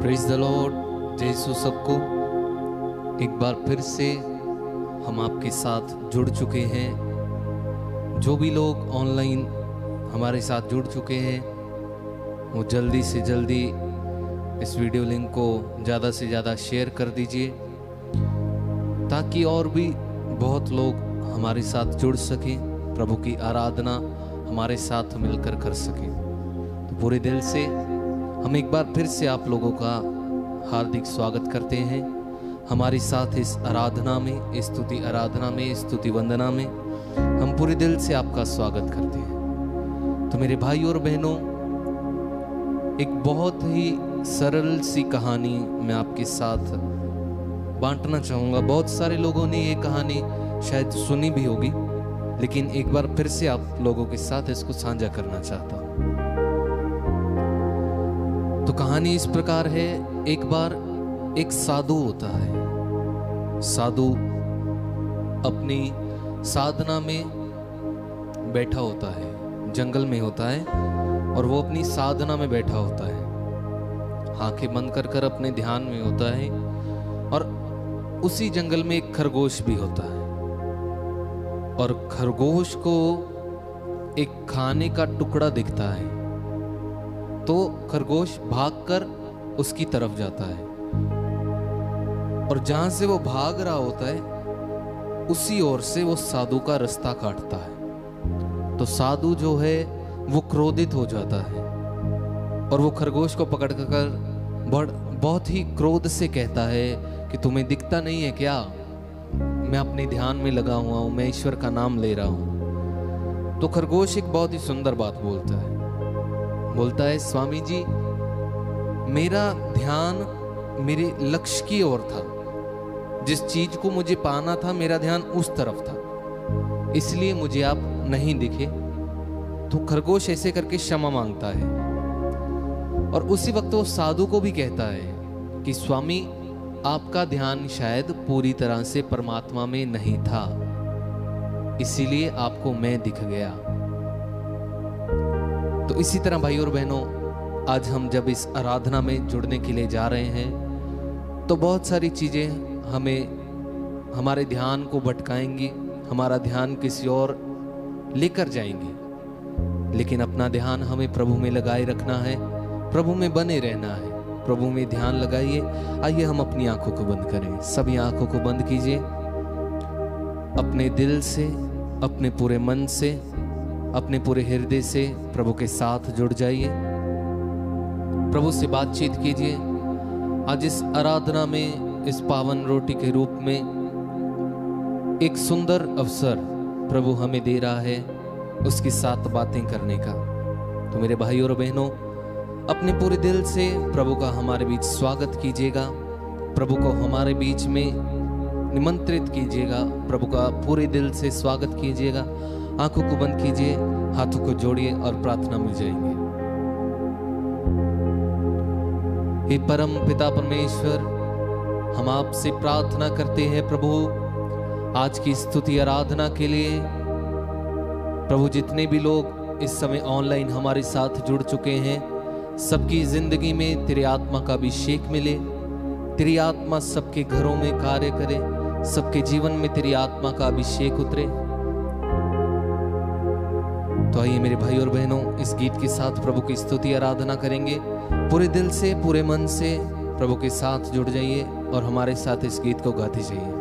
Praise the Lord. जय यीशु सबको। एक बार फिर से हम आपके साथ जुड़ चुके हैं। जो भी लोग ऑनलाइन हमारे साथ जुड़ चुके हैं वो जल्दी से जल्दी इस वीडियो लिंक को ज़्यादा से ज़्यादा शेयर कर दीजिए ताकि और भी बहुत लोग हमारे साथ जुड़ सकें, प्रभु की आराधना हमारे साथ मिलकर कर सकें। तो पूरे दिल से हम एक बार फिर से आप लोगों का हार्दिक स्वागत करते हैं हमारे साथ इस आराधना में, स्तुति आराधना में, स्तुति वंदना में हम पूरे दिल से आपका स्वागत करते हैं। तो मेरे भाई और बहनों, एक बहुत ही सरल सी कहानी मैं आपके साथ बांटना चाहूँगा। बहुत सारे लोगों ने ये कहानी शायद सुनी भी होगी, लेकिन एक बार फिर से आप लोगों के साथ इसको साझा करना चाहता हूँ। तो कहानी इस प्रकार है। एक बार एक साधु होता है। साधु अपनी साधना में बैठा होता है, जंगल में होता है और वो अपनी साधना में बैठा होता है। आंखें बंद कर कर अपने ध्यान में होता है और उसी जंगल में एक खरगोश भी होता है और खरगोश को एक खाने का टुकड़ा दिखता है तो खरगोश भागकर उसकी तरफ जाता है और जहां से वो भाग रहा होता है उसी ओर से वो साधु का रास्ता काटता है। तो साधु जो है वो क्रोधित हो जाता है और वो खरगोश को पकड़कर बहुत ही क्रोध से कहता है कि तुम्हें दिखता नहीं है क्या, मैं अपने ध्यान में लगा हुआ हूं, मैं ईश्वर का नाम ले रहा हूं। तो खरगोश एक बहुत ही सुंदर बात बोलता है, स्वामी जी, मेरा ध्यान मेरे लक्ष्य की ओर था, जिस चीज को मुझे पाना था मेरा ध्यान उस तरफ था, इसलिए मुझे आप नहीं दिखे। तो खरगोश ऐसे करके क्षमा मांगता है और उसी वक्त वो साधु को भी कहता है कि स्वामी, आपका ध्यान शायद पूरी तरह से परमात्मा में नहीं था, इसीलिए आपको मैं दिख गया। तो इसी तरह भाई और बहनों, आज हम जब इस आराधना में जुड़ने के लिए जा रहे हैं तो बहुत सारी चीजें हमें हमारे ध्यान को भटकाएंगी, हमारा ध्यान किसी और लेकर जाएंगे, लेकिन अपना ध्यान हमें प्रभु में लगाए रखना है, प्रभु में बने रहना है। प्रभु में ध्यान लगाइए। आइए हम अपनी आंखों को बंद करें। सभी आंखों को बंद कीजिए। अपने दिल से, अपने पूरे मन से, अपने पूरे हृदय से प्रभु के साथ जुड़ जाइए, प्रभु से बातचीत कीजिए। आज इस आराधना में, इस पावन रोटी के रूप में एक सुंदर अवसर प्रभु हमें दे रहा है उसके साथ बातें करने का। तो मेरे भाई और बहनों, अपने पूरे दिल से प्रभु का हमारे बीच स्वागत कीजिएगा, प्रभु को हमारे बीच में निमंत्रित कीजिएगा, प्रभु का पूरे दिल से स्वागत कीजिएगा। आंखों को बंद कीजिए, हाथों को जोड़िए और प्रार्थना में जाएंगे। हे परम पिता परमेश्वर, हम आपसे प्रार्थना करते हैं प्रभु, आज की स्तुति आराधना के लिए। प्रभु, जितने भी लोग इस समय ऑनलाइन हमारे साथ जुड़ चुके हैं, सबकी जिंदगी में तेरे आत्मा का अभिषेक मिले, तेरी आत्मा सबके घरों में कार्य करे, सबके जीवन में तेरी आत्मा का अभिषेक उतरे। तो आइए मेरे भाई और बहनों, इस गीत के साथ प्रभु की स्तुति आराधना करेंगे। पूरे दिल से, पूरे मन से प्रभु के साथ जुड़ जाइए और हमारे साथ इस गीत को गाते जाइए।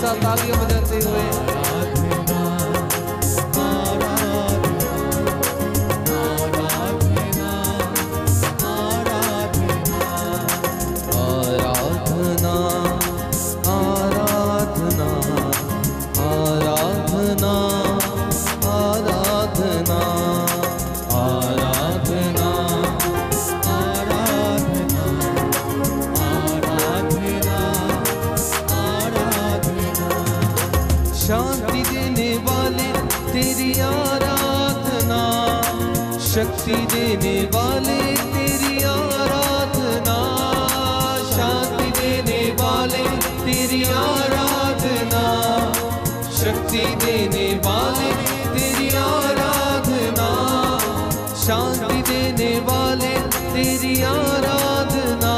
साथ तालियां बजाते हुए शांति देने वाले तेरी आराधना, शक्ति देने वाले तेरी आराधना, शांति देने वाले तेरी आराधना, शक्ति देने वाले तेरी आराधना, शांति देने वाले तेरी आराधना,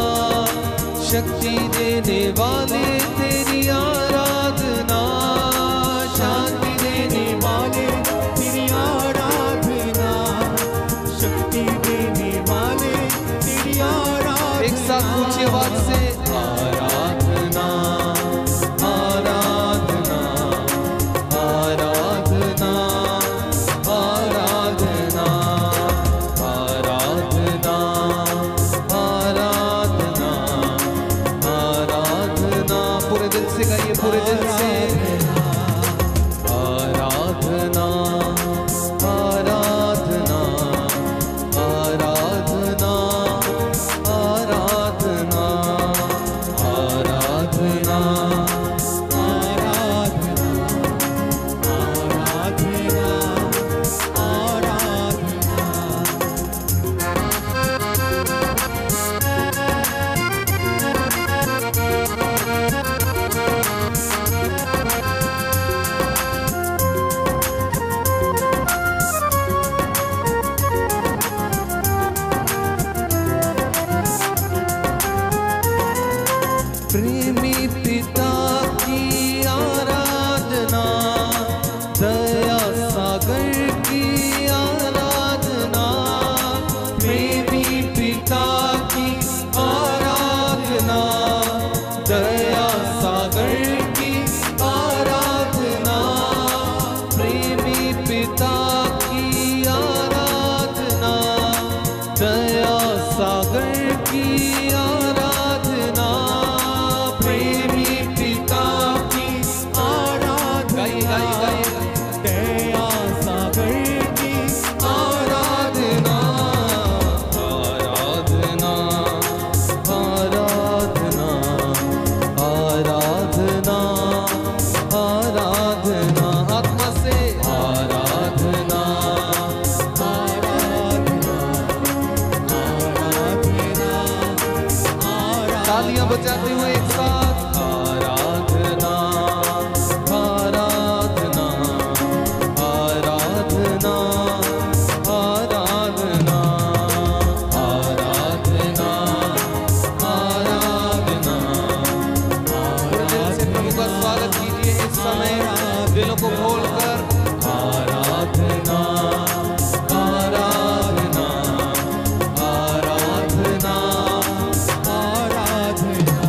शक्ति देने वाले तेरी आराधना, शांति देने वाले तेरी आराधना, शक्ति देने वाले तेरी आराधना। एक साथ ऊंची आवाज से आराधना आराधना आराधना आराधना आराधना आराधना आराधना। पूरे दिल से गाइए, पूरे दिल से आराधना आराधना आराधना आराधना आराधना प्रेमी पिता की आराधना, दया सागर की आराधना, प्रेमी पिता की आराधना, दया सागर की आराधना, प्रेमी पिता की आराधना, दया सागर की आराधना, प्रेमी पिता की आराधना, दया सागर की आराधना, आराधना आराधना आराधना आराधना। आत्मा से आराधना आराधना आराधना। तालियां बजाते हुए एक साथ आराधना आराधना आराधना आराधना आराधना आराधना। दिल से प्रभु का स्वागत कीजिए इस समय, दिलों को खोलकर आराधना आराधना आराधना आराधना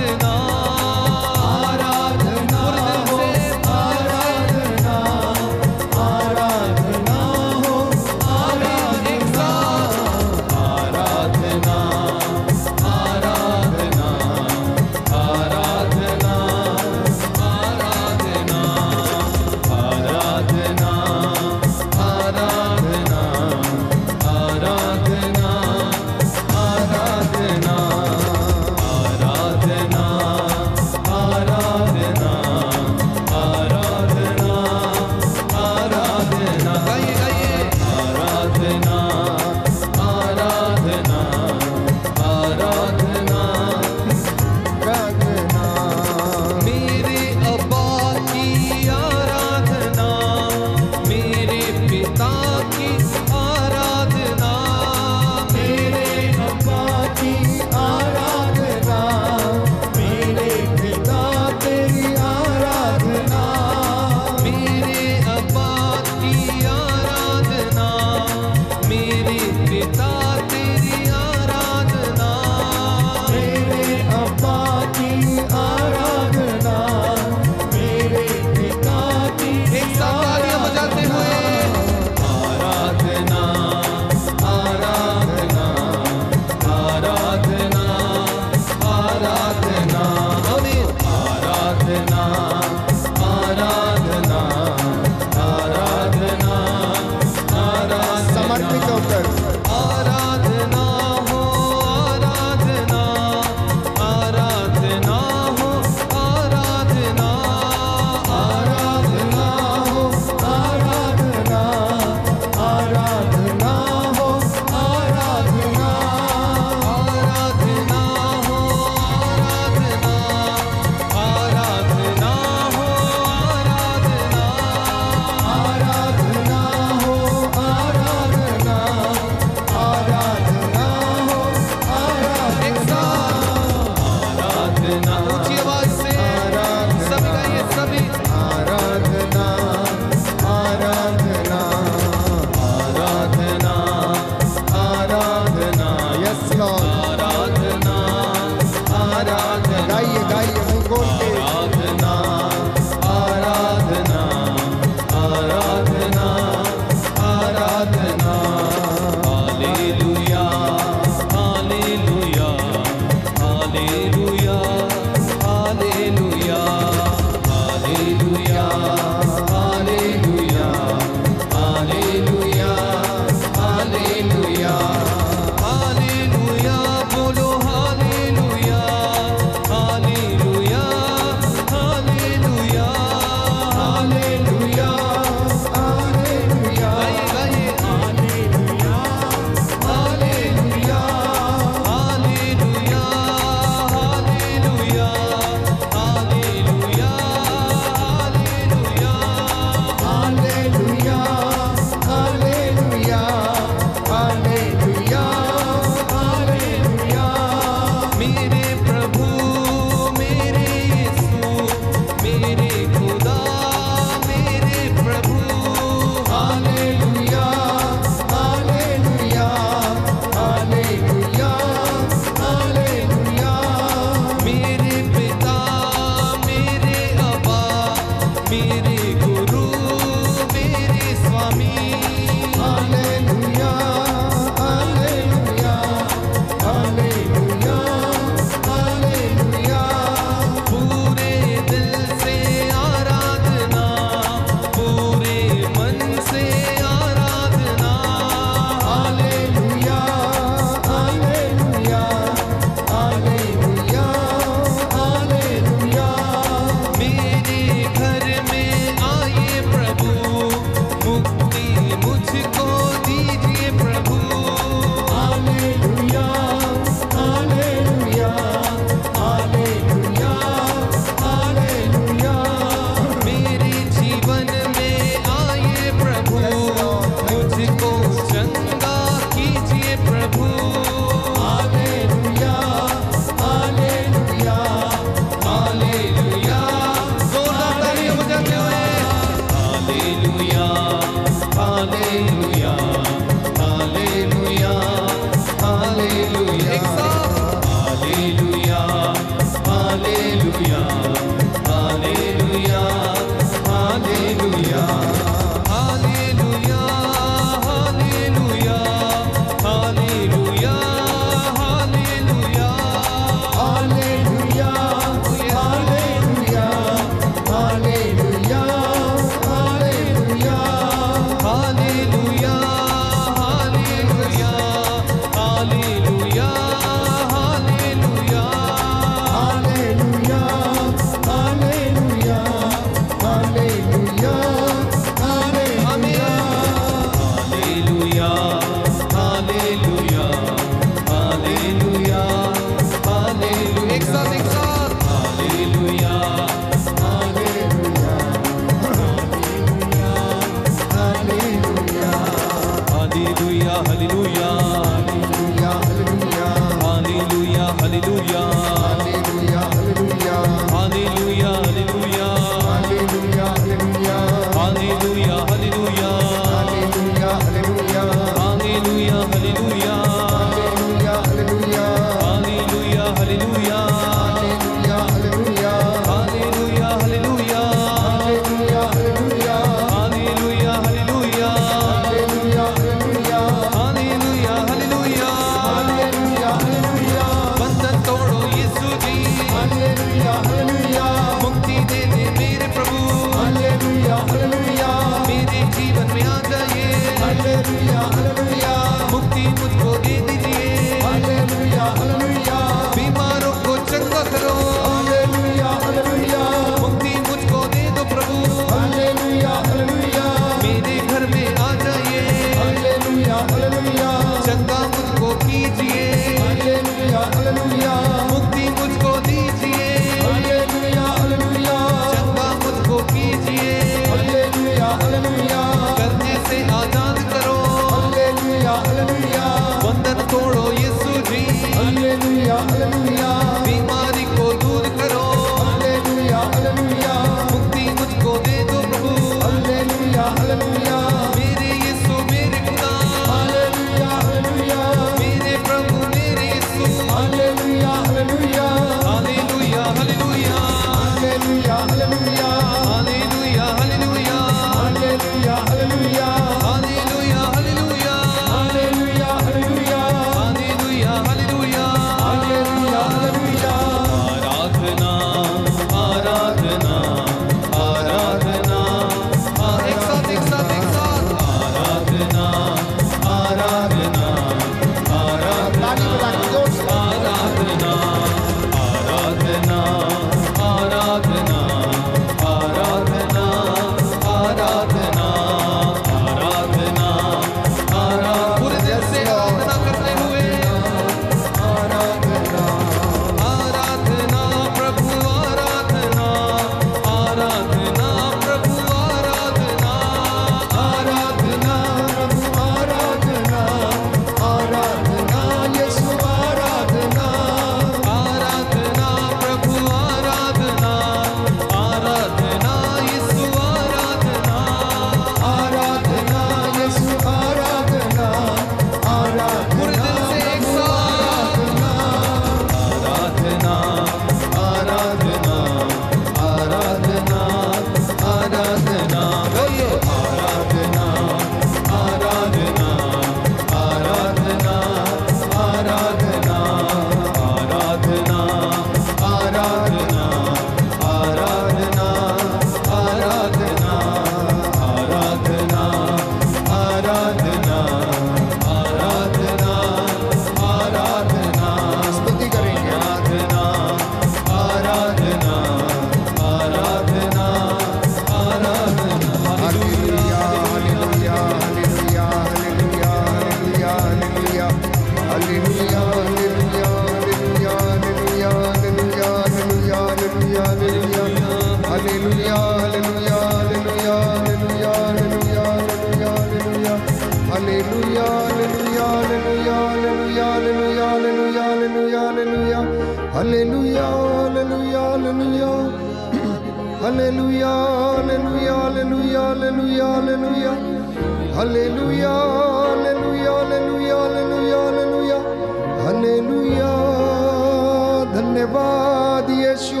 धन्यवाद यीशु,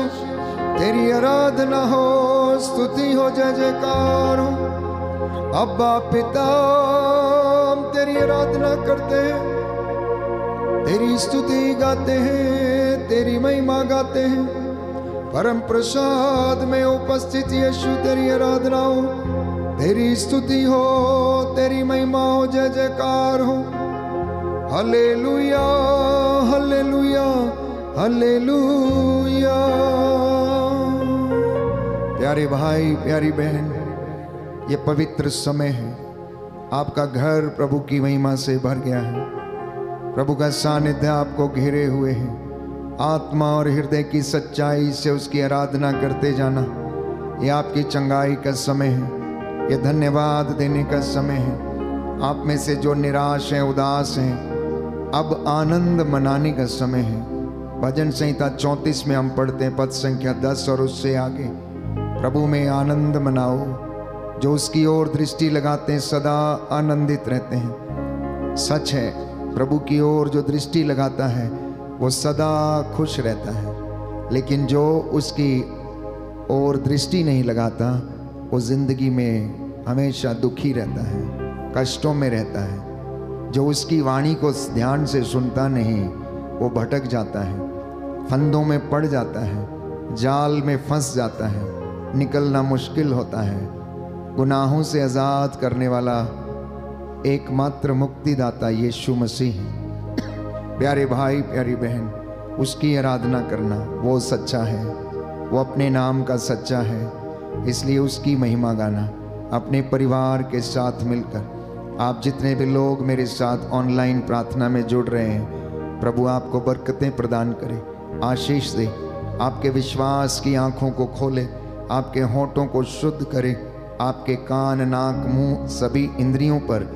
तेरी आराधना हो, स्तुति हो, जय जयकार हो। अब्बा पिता हम तेरी आराधना करते हैं, तेरी स्तुति गाते हैं, तेरी महिमा गाते हैं। परम प्रसाद में उपस्थित यीशु तेरी आराधना हो, तेरी स्तुति हो, तेरी महिमा हो, जय जयकार हो। हालेलुया हालेलुया हालेलुया। प्यारे भाई प्यारी बहन, ये पवित्र समय है, आपका घर प्रभु की महिमा से भर गया है। प्रभु का सानिध्य आपको घेरे हुए है। आत्मा और हृदय की सच्चाई से उसकी आराधना करते जाना, ये आपकी चंगाई का समय है, ये धन्यवाद देने का समय है। आप में से जो निराश हैं, उदास हैं, अब आनंद मनाने का समय है। भजन संहिता 34 में हम पढ़ते हैं पद संख्या 10 और उससे आगे, प्रभु में आनंद मनाओ। जो उसकी ओर दृष्टि लगाते हैं सदा आनंदित रहते हैं। सच है, प्रभु की ओर जो दृष्टि लगाता है वो सदा खुश रहता है, लेकिन जो उसकी ओर दृष्टि नहीं लगाता वो जिंदगी में हमेशा दुखी रहता है, कष्टों में रहता है। जो उसकी वाणी को ध्यान से सुनता नहीं वो भटक जाता है, फंदों में पड़ जाता है, जाल में फंस जाता है, निकलना मुश्किल होता है। गुनाहों से आज़ाद करने वाला एकमात्र मुक्तिदाता यीशु मसीह है। प्यारे भाई प्यारी बहन, उसकी आराधना करना, वो सच्चा है, वो अपने नाम का सच्चा है, इसलिए उसकी महिमा गाना। अपने परिवार के साथ मिलकर, आप जितने भी लोग मेरे साथ ऑनलाइन प्रार्थना में जुड़ रहे हैं, प्रभु आपको बरकतें प्रदान करे, आशीष दे, आपके विश्वास की आंखों को खोले, आपके होंठों को शुद्ध करे, आपके कान नाक मुंह सभी इंद्रियों पर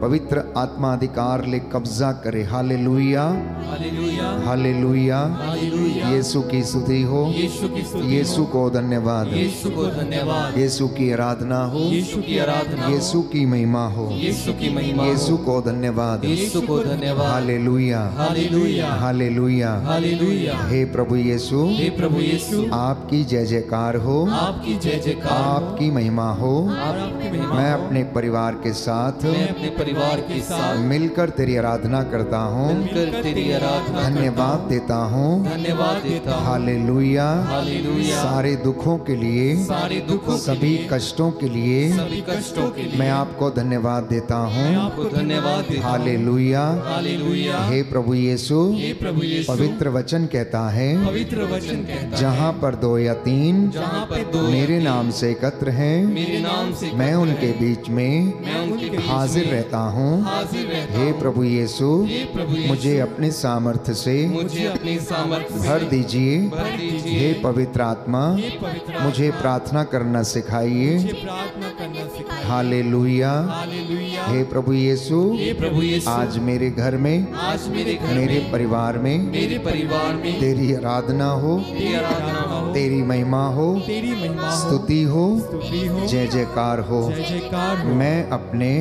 पवित्र आत्मा अधिकार ले कब्जा करे। हालेलुया हालेलुया हालेलुया। हालेलुया। यीशु की स्तुति हो, यीशु की स्तुति हो, यीशु को धन्यवाद, यीशु को धन्यवाद, यीशु की आराधना हो, यीशु की आराधना हो, यीशु की महिमा हो, यीशु की महिमा हो, यीशु को धन्यवाद, यीशु को धन्यवाद। हालेलुया हालेलुया हालेलुया हालेलुया। हे प्रभु यीशु, हे प्रभु यीशु, आपकी जय जयकार हो, आपकी जय जयकार हो, आपकी महिमा हो। आपकी महिमा मैं हो। अपने परिवार के साथ मैं अपने परिवार के साथ मिलकर तेरी आराधना करता हूँ, मिलकर तेरी आराधना धन्यवाद देता हूँ, धन्यवाद देता हूँ। Hallelujah hallelujah. सारे दुखों के लिए, सारे दुखों के सभी लिए, कष्टों के लिए सभी कष्टों के लिए मैं आपको धन्यवाद देता हूँ, आपको धन्यवाद देता हूँ। हालेलुया। हालेलुया। हे प्रभु यीशु, हे प्रभु यीशु, पवित्र वचन कहता है, पवित्र वचन कहता है, जहाँ पर 2 या 3 जहाँ पर 2 मेरे नाम से एकत्र हैं, मेरे नाम से मैं उनके बीच में मैं उनके बीच हाजिर में रहता हूँ। हाजिर रहता हे हूँ। प्रभु यीशु, हे प्रभु यीशु, मुझे अपने सामर्थ्य से मुझे अपनी सामर्थ्य से भर दीजिए। भर दीजिए। हे पवित्र आत्मा, पवित्र मुझे प्रार्थना करना सिखाइए। प्रार्थना करना सिखाइए। हालेलुया। हालेलुया। हे प्रभु यीशु, हे प्रभु यीशु, आज मेरे घर में, आज मेरे घर मेरे में, परिवार में मेरे परिवार में तेरी आराधना हो, तेरी आराधना हो, तेरी महिमा हो, तेरी महिमा हो, स्तुति हो, स्तुति हो, जय जयकार हो। जय जयकार हो। मैं अपने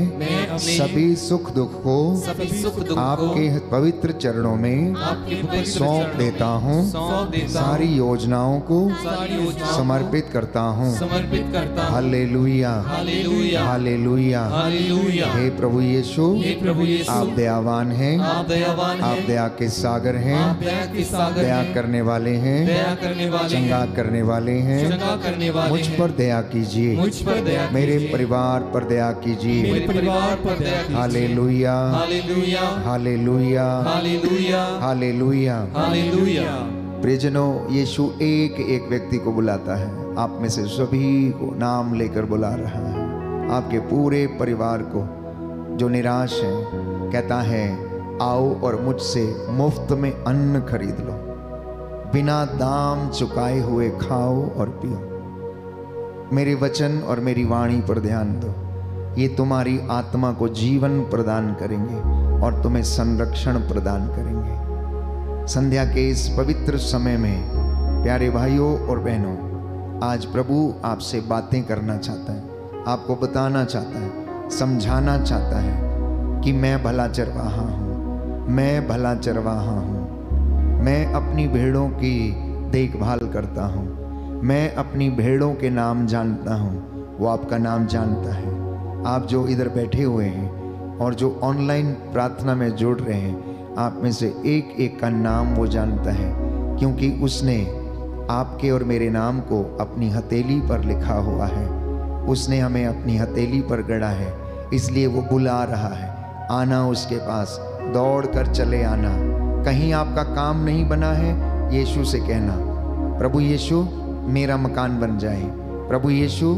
सभी सुख दुख को सभी सुख दुख को आपके पवित्र चरणों में आपके पवित्र सौंप चरणों देता हूँ। सौंप देता सारी हूँ। योजनाओं को सारी योजनाओं समर्पित करता हूँ। समर्पित करता हूँ। हालेलुया हालेलुया। हालेलुया। हालेलुया। हे प्रभु यीशु, हे प्रभु यीशु, आप दयावान हैं, आप दयावान आप हैं, दया के सागर आप हैं, दया के सागर दया हैं, करने वाले हैं, दया करने वाले चंगा हैं, करने वाले हैं। चंगा करने वाले मुझ हैं, पर दया कीजिए, मुझ पर दया मेरे कीजिए, परिवार पर दया कीजिए। मेरे परिवार पर दया कीजिए। हालेलुया हालेलुया। हालेलुया हालेलुया। हालेलुया। हालेलुया। प्रियजनों, यीशु एक एक व्यक्ति को बुलाता है, आप में से सभी को नाम लेकर बुला रहा है। आपके पूरे परिवार को जो निराश है, कहता है आओ और मुझसे मुफ्त में अन्न खरीद लो, बिना दाम चुकाए हुए खाओ और पियो। मेरे वचन और मेरी वाणी पर ध्यान दो, ये तुम्हारी आत्मा को जीवन प्रदान करेंगे और तुम्हें संरक्षण प्रदान करेंगे। संध्या के इस पवित्र समय में प्यारे भाइयों और बहनों, आज प्रभु आपसे बातें करना चाहता है, आपको बताना चाहता है, समझाना चाहता है कि मैं भला चरवाहा हूँ, मैं भला चरवाहा हूँ, मैं अपनी भेड़ों की देखभाल करता हूँ, मैं अपनी भेड़ों के नाम जानता हूँ, वो आपका नाम जानता है। आप जो इधर बैठे हुए हैं और जो ऑनलाइन प्रार्थना में जुड़ रहे हैं, आप में से एक एक का नाम वो जानता है, क्योंकि उसने आपके और मेरे नाम को अपनी हथेली पर लिखा हुआ है। उसने हमें अपनी हथेली पर गढ़ा है, इसलिए वो बुला रहा है। आना उसके पास, दौड़ कर चले आना। कहीं आपका काम नहीं बना है, यीशु से कहना, प्रभु यीशु मेरा मकान बन जाए। प्रभु यीशु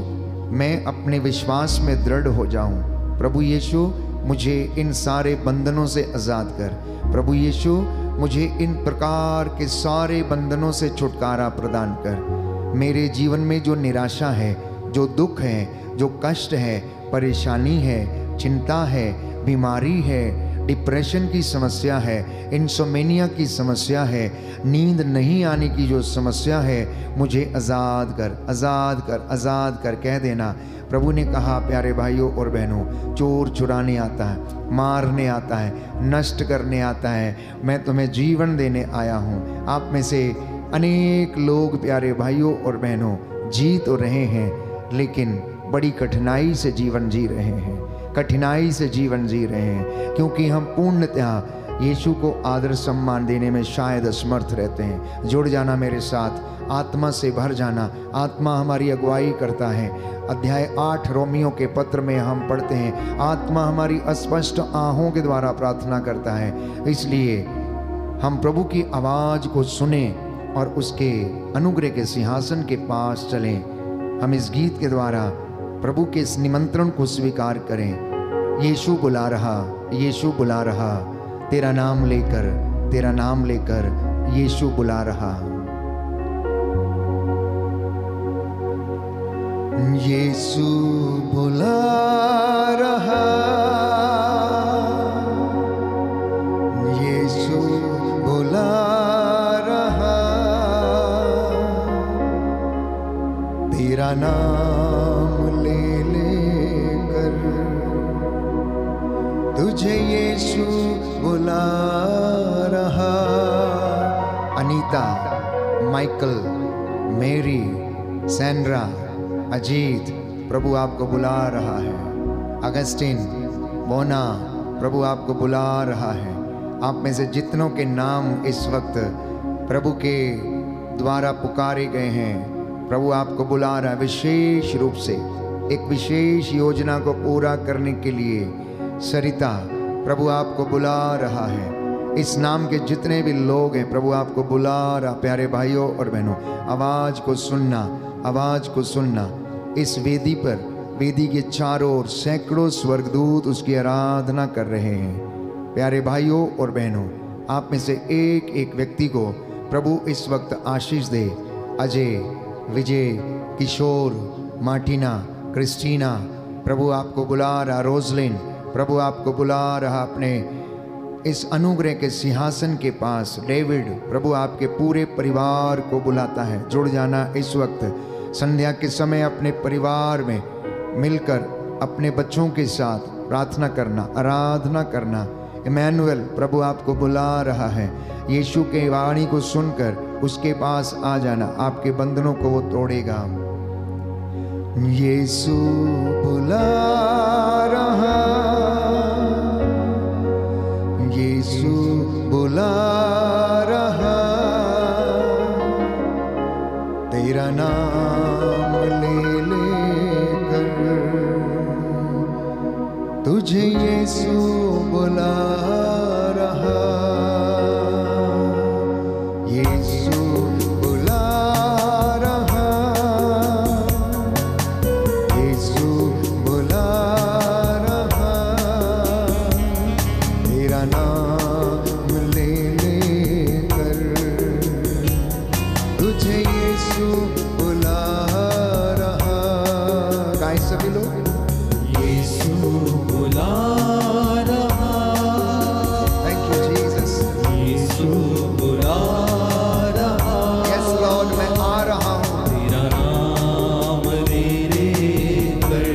मैं अपने विश्वास में दृढ़ हो जाऊं। प्रभु यीशु मुझे इन सारे बंधनों से आज़ाद कर। प्रभु यीशु मुझे इन प्रकार के सारे बंधनों से छुटकारा प्रदान कर। मेरे जीवन में जो निराशा है, जो दुख है, जो कष्ट है, परेशानी है, चिंता है, बीमारी है, डिप्रेशन की समस्या है, इंसोमेनिया की समस्या है, नींद नहीं आने की जो समस्या है, मुझे आज़ाद कर, आज़ाद कर, आज़ाद कर कह देना। प्रभु ने कहा, प्यारे भाइयों और बहनों, चोर चुराने आता है, मारने आता है, नष्ट करने आता है, मैं तुम्हें जीवन देने आया हूँ। आप में से अनेक लोग प्यारे भाइयों और बहनों जी तो रहे हैं, लेकिन बड़ी कठिनाई से जीवन जी रहे हैं, कठिनाई से जीवन जी रहे हैं, क्योंकि हम पूर्णतः यीशु को आदर सम्मान देने में शायद असमर्थ रहते हैं। जुड़ जाना मेरे साथ, आत्मा से भर जाना। आत्मा हमारी अगुवाई करता है। अध्याय 8 रोमियो के पत्र में हम पढ़ते हैं, आत्मा हमारी अस्पष्ट आहों के द्वारा प्रार्थना करता है। इसलिए हम प्रभु की आवाज़ को सुने और उसके अनुग्रह के सिंहासन के पास चलें। हम इस गीत के द्वारा प्रभु के इस निमंत्रण को स्वीकार करें। यीशु बुला रहा, यीशु बुला रहा, तेरा नाम लेकर, तेरा नाम लेकर यीशु बुला रहा। यीशु बुला रहा, यीशु बुला रहा, तेरा नाम ले लेकर तुझे यीशु बुला रहा। अनीता, माइकल, मेरी, सैंड्रा, अजीत, प्रभु आपको बुला रहा है। अगस्टिन, मोना, प्रभु आपको बुला रहा है। आप में से जितनों के नाम इस वक्त प्रभु के द्वारा पुकारे गए हैं, प्रभु आपको बुला रहा है विशेष रूप से, एक विशेष योजना को पूरा करने के लिए। सरिता, प्रभु आपको बुला रहा है। इस नाम के जितने भी लोग हैं, प्रभु आपको बुला रहा। प्यारे भाइयों और बहनों, आवाज़ को सुनना, आवाज़ को सुनना। इस वेदी पर, वेदी के चारों ओर सैकड़ों स्वर्गदूत उसकी आराधना कर रहे हैं। प्यारे भाइयों और बहनों, आप में से एक एक व्यक्ति को प्रभु इस वक्त आशीष दे। अजय, विजय, किशोर, मार्टिना, क्रिस्टीना, प्रभु आपको बुला रहा। रोजलिन, प्रभु आपको बुला रहा अपने इस अनुग्रह के सिंहासन के पास। डेविड, प्रभु आपके पूरे परिवार को बुलाता है। जुड़ जाना इस वक्त संध्या के समय अपने परिवार में मिलकर अपने बच्चों के साथ प्रार्थना करना, आराधना करना। इमैनुअल, प्रभु आपको बुला रहा है। यीशु के वाणी को सुनकर उसके पास आ जाना, आपके बंधनों को वो तोड़ेगा। यीशु बुला रहा, यीशु बुला रहा, तेरा नाम ले लेकर तुझे यीशु बुला रहा। यीशु बुला रहा, यीशु बुला रहा, तेरा नाम ले लेकर तुझे यीशु बुला रहा। गाएं सभी लोग, यीशु बुला रहा। Thank you Jesus. यीशु बुला रहा। यस लॉर्ड, मैं आ रहा हूँ। तेरा नाम ले लेकर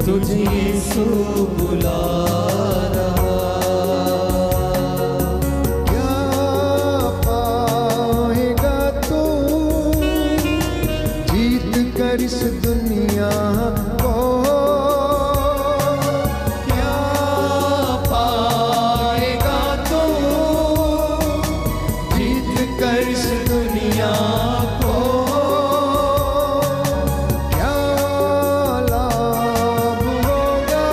तुझे यीशु बुला रहा। क्या पाएगा तू कर इस दुनिया को क्या लाभ होगा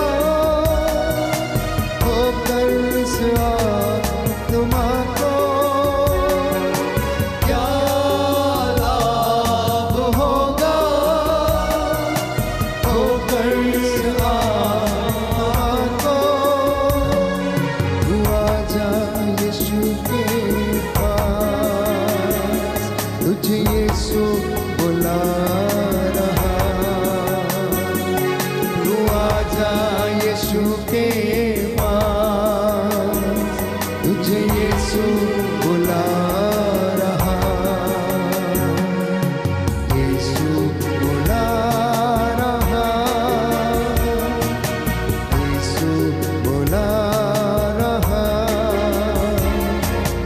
होकर इस आत्मा को, क्या लाभ होगा होकर इस आत्मा को। तू आजा यीशु के पास, तुझे यीशु बुला रहा। तू आजा यीशु के पास, तुझे यीशु बुला रहा। यीशु बुला रहा, यीशु बुला रहा।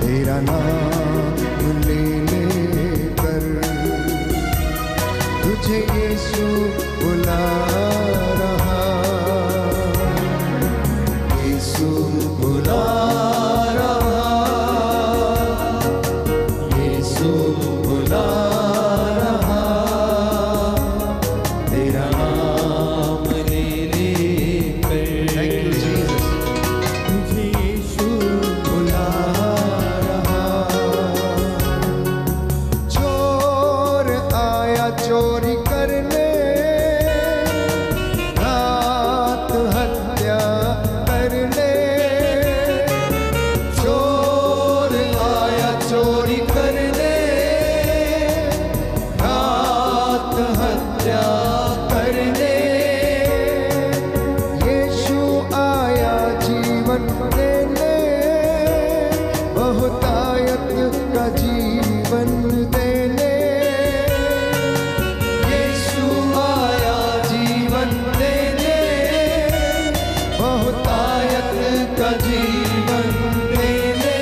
तेरा नाम ले लेकर तुझे यीशु बुला रहा। यीशु बुला रहा, यीशु बुला रहा। तेरा नाम ले लेकर थैंक यू जीसस। तुझे यीशु बुला रहा। चोर आया चोरी करने, रात हत्या करने। चोर आया चोरी करने, रात हत्या करने। यीशु आया जीवन देने, बहुतायत का जीवन देने। यीशु आया जीवन देने, बहुतायत का जीवन देने।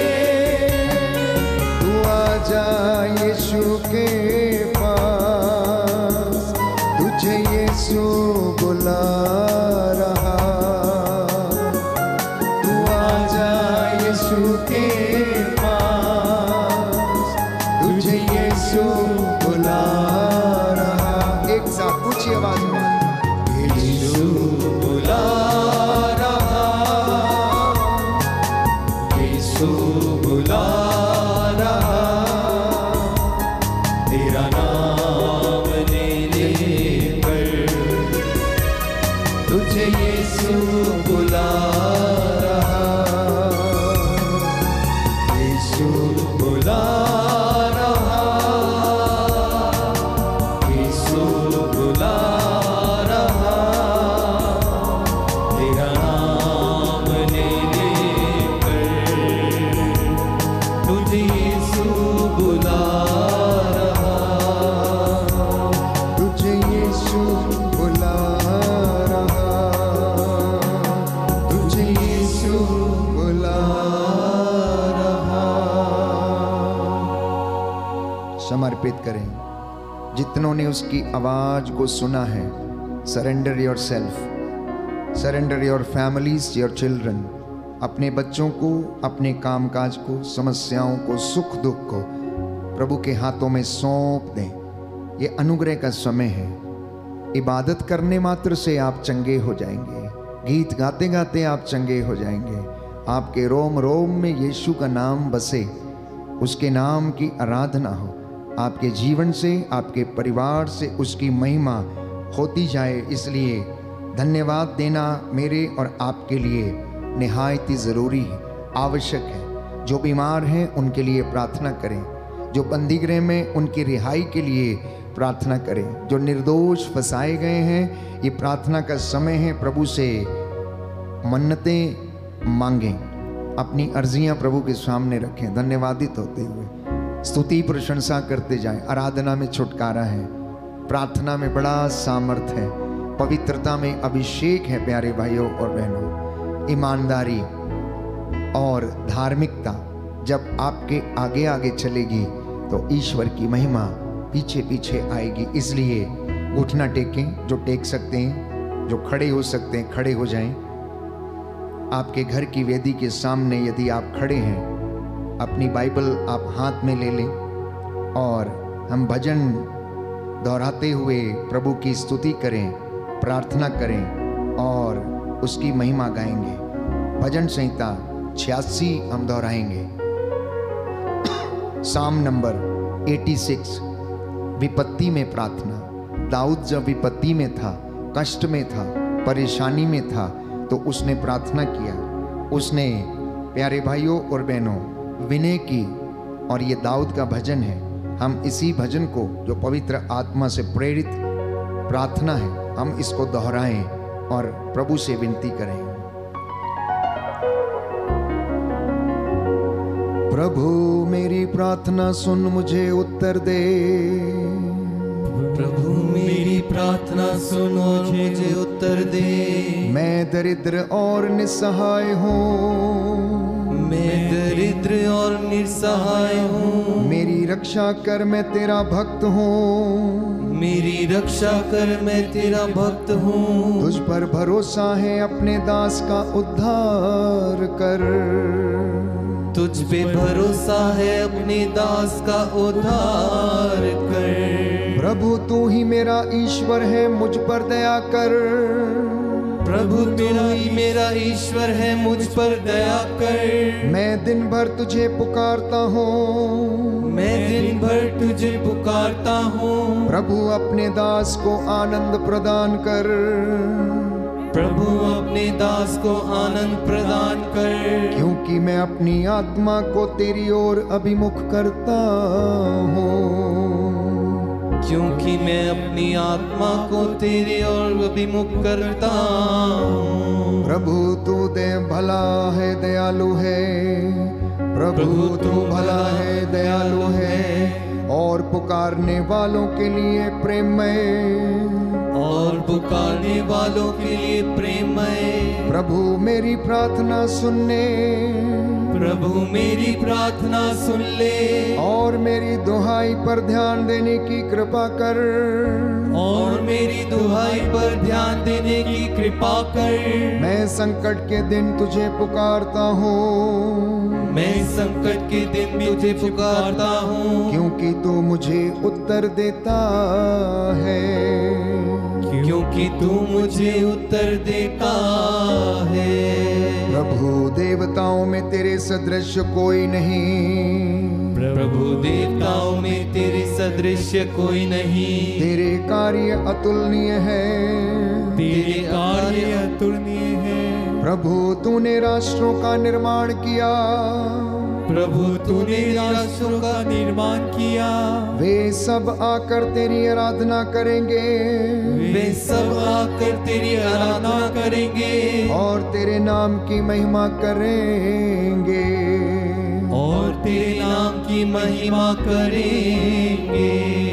तू आजा यीशु के पास, तुझे यीशु बुला रहा। तू आजा यीशु के पास, तुझे यीशु बुला रहा। एक साथ ऊंची आवाज में यीशु बुला रहा, यीशु बुला रहा। तेरा नाम ले लेकर तुझे यीशु बुला रहा। यीशु बुला रहा, यीशु बुला रहा। तेरा नाम ले लेकर तुझे यीशु बुला रहा। तुझे यीशु बुला रहा। तुझे यीशु बुला रहा। समर्पित करें जितनों ने उसकी आवाज को सुना है। Surrender your self, surrender your families, your children. अपने बच्चों को, अपने कामकाज को, समस्याओं को, सुख दुख को प्रभु के हाथों में सौंप दें। ये अनुग्रह का समय है। इबादत करने मात्र से आप चंगे हो जाएंगे। गीत गाते गाते आप चंगे हो जाएंगे। आपके रोम रोम में यीशु का नाम बसे, उसके नाम की आराधना हो। आपके जीवन से, आपके परिवार से उसकी महिमा होती जाए। इसलिए धन्यवाद देना मेरे और आपके लिए निहायत ही ज़रूरी है, आवश्यक है। जो बीमार हैं उनके लिए प्रार्थना करें, जो बंदीगृह में उनकी रिहाई के लिए प्रार्थना करें, जो निर्दोष फंसाए गए हैं। ये प्रार्थना का समय है। प्रभु से मन्नतें मांगें, अपनी अर्जियां प्रभु के सामने रखें। धन्यवादित होते हुए स्तुति प्रशंसा करते जाएं। आराधना में छुटकारा है, प्रार्थना में बड़ा सामर्थ्य है, पवित्रता में अभिषेक है। प्यारे भाइयों और बहनों, ईमानदारी और धार्मिकता जब आपके आगे आगे चलेगी तो ईश्वर की महिमा पीछे पीछे आएगी। इसलिए घुटना टेकें, जो टेक सकते हैं, जो खड़े हो सकते हैं खड़े हो जाएं। आपके घर की वेदी के सामने यदि आप खड़े हैं, अपनी बाइबल आप हाथ में ले लें। और हम भजन दोहराते हुए प्रभु की स्तुति करें, प्रार्थना करें और उसकी महिमा गाएंगे। भजन संहिता 86 हम दोहराएंगे। साम नंबर 86, विपत्ति में प्रार्थना। दाऊद जब विपत्ति में था, कष्ट में था, परेशानी में था, तो उसने प्रार्थना किया। उसने, प्यारे भाइयों और बहनों, विनय की, और ये दाऊद का भजन है। हम इसी भजन को, जो पवित्र आत्मा से प्रेरित प्रार्थना है, हम इसको दोहराएं और प्रभु से विनती करें। प्रभु मेरी प्रार्थना सुन, मुझे उत्तर दे। प्रभु मेरी प्रार्थना सुन और मुझे उत्तर दे। मैं दरिद्र और निस्सहाय हूँ, मैं दरिद्र और निस्सहाय हूँ। मेरी रक्षा कर, मैं तेरा भक्त हूँ। मेरी रक्षा कर, मैं तेरा भक्त हूँ। तुझ पर भरोसा है, अपने दास का उद्धार कर। तुझ पे भरोसा है, अपने दास का उद्धार कर। प्रभु तू ही मेरा ईश्वर है, मुझ पर दया कर। प्रभु तू ही मेरा ईश्वर है, मुझ पर दया कर। मैं दिन भर तुझे पुकारता हूँ, मैं दिन भर तुझे पुकारता हूँ। प्रभु अपने दास को आनंद प्रदान कर। प्रभु अपने दास को आनंद प्रदान कर। क्योंकि मैं अपनी आत्मा को तेरी ओर अभिमुख करता हूँ। क्योंकि मैं अपनी आत्मा को तेरी ओर अभिमुख करता हूँ। प्रभु तू दे भला है, दयालु है। प्रभु तू भला है, दयालु है, और पुकारने वालों के लिए प्रेममय। और पुकारने वालों के लिए प्रेममय। प्रभु मेरी प्रार्थना सुनने, प्रभु मेरी प्रार्थना सुन ले, और मेरी दुहाई पर ध्यान देने की कृपा कर। और मेरी दुहाई पर ध्यान देने की कृपा कर। मैं संकट के दिन तुझे पुकारता हूँ, मैं संकट के दिन तुझे पुकारता हूँ। क्योंकि तू मुझे उत्तर देता है। क्योंकि तू मुझे उत्तर देता है। प्रभु देवताओं में तेरे सदृश कोई नहीं। प्रभु देवताओं में तेरे सदृश कोई नहीं। तेरे कार्य अतुलनीय है। तेरे कार्य अतुलनीय है। प्रभु तूने राष्ट्रों का निर्माण किया। प्रभु तूने राष्ट्रों का निर्माण किया। वे सब आकर तेरी आराधना करेंगे। वे सब आकर तेरी आराधना करेंगे। और तेरे नाम की महिमा करेंगे। और तेरे नाम की महिमा करेंगे।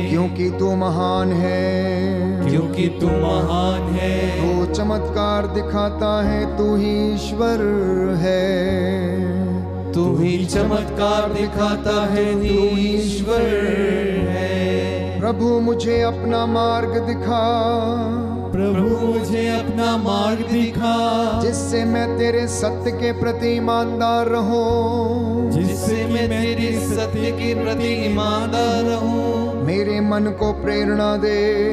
क्योंकि तू महान है। क्योंकि तू महान है। तू चमत्कार दिखाता है, तू ही ईश्वर है। तू ही चमत्कार दिखाता है, तू ईश्वर है। प्रभु मुझे अपना मार्ग दिखा। प्रभु मुझे अपना मार्ग दिखा। जिससे मैं तेरे सत्य के प्रति ईमानदार रहूं। जिससे मैं तेरे सत्य के प्रति ईमानदार रहूं। मेरे मन को प्रेरणा दे।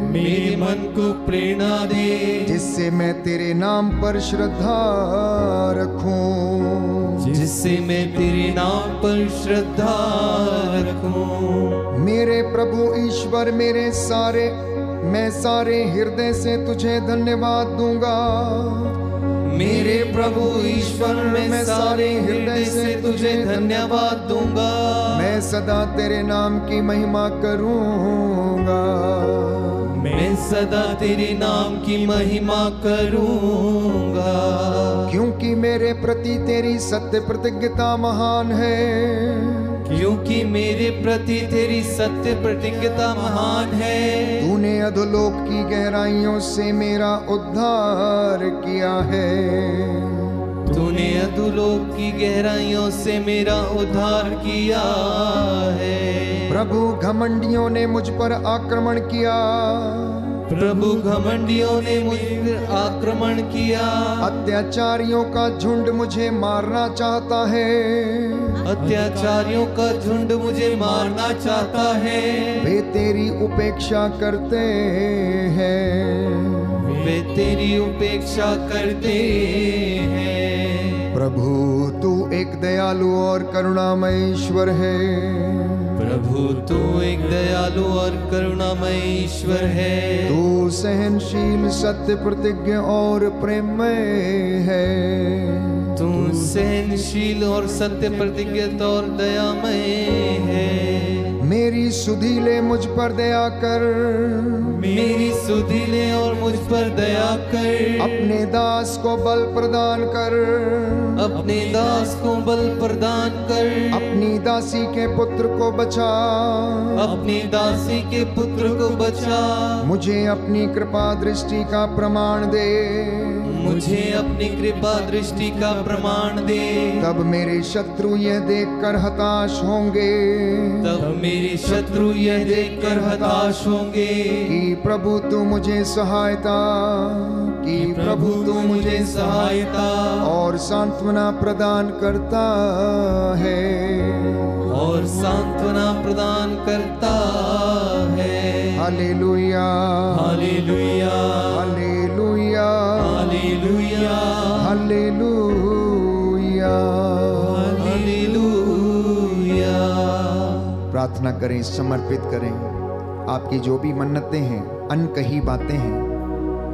मेरे मन को प्रेरणा दे। जिससे मैं तेरे नाम पर श्रद्धा रखूं। जिससे मैं तेरे नाम पर श्रद्धा रखूं। मेरे प्रभु ईश्वर, मैं सारे हृदय से तुझे धन्यवाद दूंगा। मेरे प्रभु ईश्वर, मैं सारे हृदय से तुझे धन्यवाद दूंगा। मैं सदा तेरे नाम की महिमा करूंगा। मैं सदा तेरे नाम की महिमा करूंगा। क्योंकि मेरे प्रति तेरी सत्य प्रतिज्ञता महान है। क्योंकि मेरे प्रति तेरी सत्य प्रतिज्ञता महान है। तूने अधोलोक की गहराइयों से मेरा उद्धार किया है। तूने अधोलोक की गहराइयों से मेरा उद्धार किया है। प्रभु घमंडियों ने मुझ पर आक्रमण किया। प्रभु घमंडियों ने मुझ पर आक्रमण किया। अत्याचारियों का झुंड मुझे मारना चाहता है। अत्याचारियों का झुंड मुझे मारना चाहता है। वे तेरी उपेक्षा करते हैं। वे तेरी उपेक्षा करते हैं। प्रभु तू एक दयालु और करुणामय ईश्वर है। प्रभु तू एक दयालु और करुणामय ईश्वर है। तू सहनशील, सत्य प्रतिज्ञ और प्रेममय है। तू सहनशील और सत्य प्रतिज्ञ और दयामय है। मेरी सुधि ले मुझ पर दया कर। मेरी सुधि ले और मुझ पर दया कर। अपने दास को बल प्रदान कर। अपने दास को बल प्रदान कर। अपनी दासी के पुत्र को बचा। अपनी दासी के पुत्र को बचा। मुझे अपनी कृपा दृष्टि का प्रमाण दे। मुझे अपनी कृपा दृष्टि का प्रमाण दे। तब मेरे शत्रु यह देखकर हताश होंगे। तब मेरे शत्रु यह देखकर हताश होंगे कि प्रभु तू मुझे सहायता, कि प्रभु तू मुझे सहायता और सांत्वना प्रदान करता है। और सांत्वना प्रदान करता है। हालेलुया, हालेलुया, हालेलुया, हालेलुया, हालेलुया, हालेलुया। प्रार्थना करें, समर्पित करें। आपकी जो भी मन्नतें हैं, अनकही बातें हैं,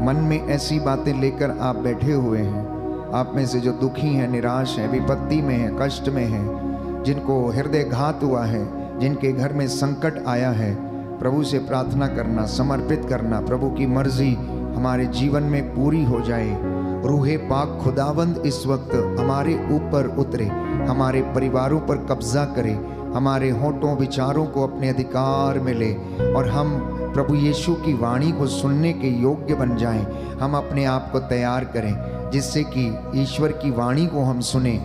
मन में ऐसी बातें लेकर आप बैठे हुए हैं, आप में से जो दुखी हैं, निराश हैं, विपत्ति में हैं, कष्ट में हैं, जिनको हृदय घात हुआ है, जिनके घर में संकट आया है, प्रभु से प्रार्थना करना, समर्पित करना, प्रभु की मर्जी हमारे जीवन में पूरी हो जाए। रूहे पाक खुदावंद इस वक्त हमारे ऊपर उतरे, हमारे परिवारों पर कब्जा करे, हमारे होठों विचारों को अपने अधिकार में ले और हम प्रभु यीशु की वाणी को सुनने के योग्य बन जाएं। हम अपने आप को तैयार करें जिससे कि ईश्वर की वाणी को हम सुने।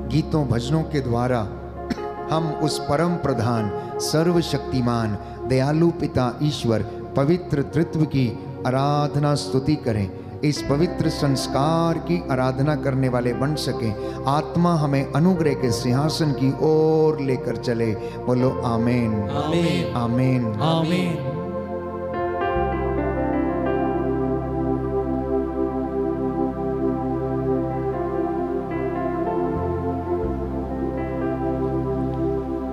गीतों भजनों के द्वारा हम उस परम प्रधान, सर्वशक्तिमान, दयालु पिता ईश्वर, पवित्र तृत्व की आराधना स्तुति करें। इस पवित्र संस्कार की आराधना करने वाले बन सके। आत्मा हमें अनुग्रह के सिंहासन की ओर लेकर चले। बोलो आमीन, आमीन, आमीन, आमीन।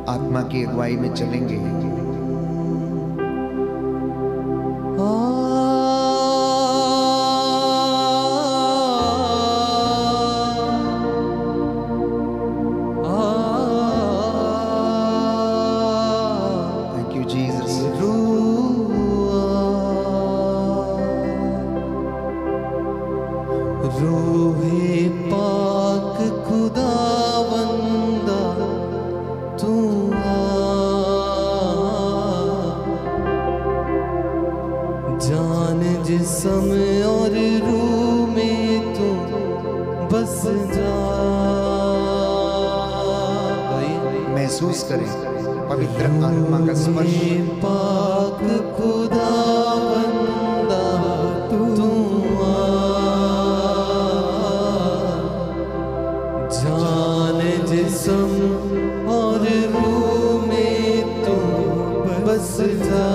आत्मा की अगुवाई में चलेंगे। Thank you Jesus. रूहे पाक खुदावंदा तू जान जिस्म और रूह में तू बस जा। महसूस करें पवित्र आत्मा का स्पर्श। पाक खुदावंदा तू जान जिस्म और रूह में तू बस जा।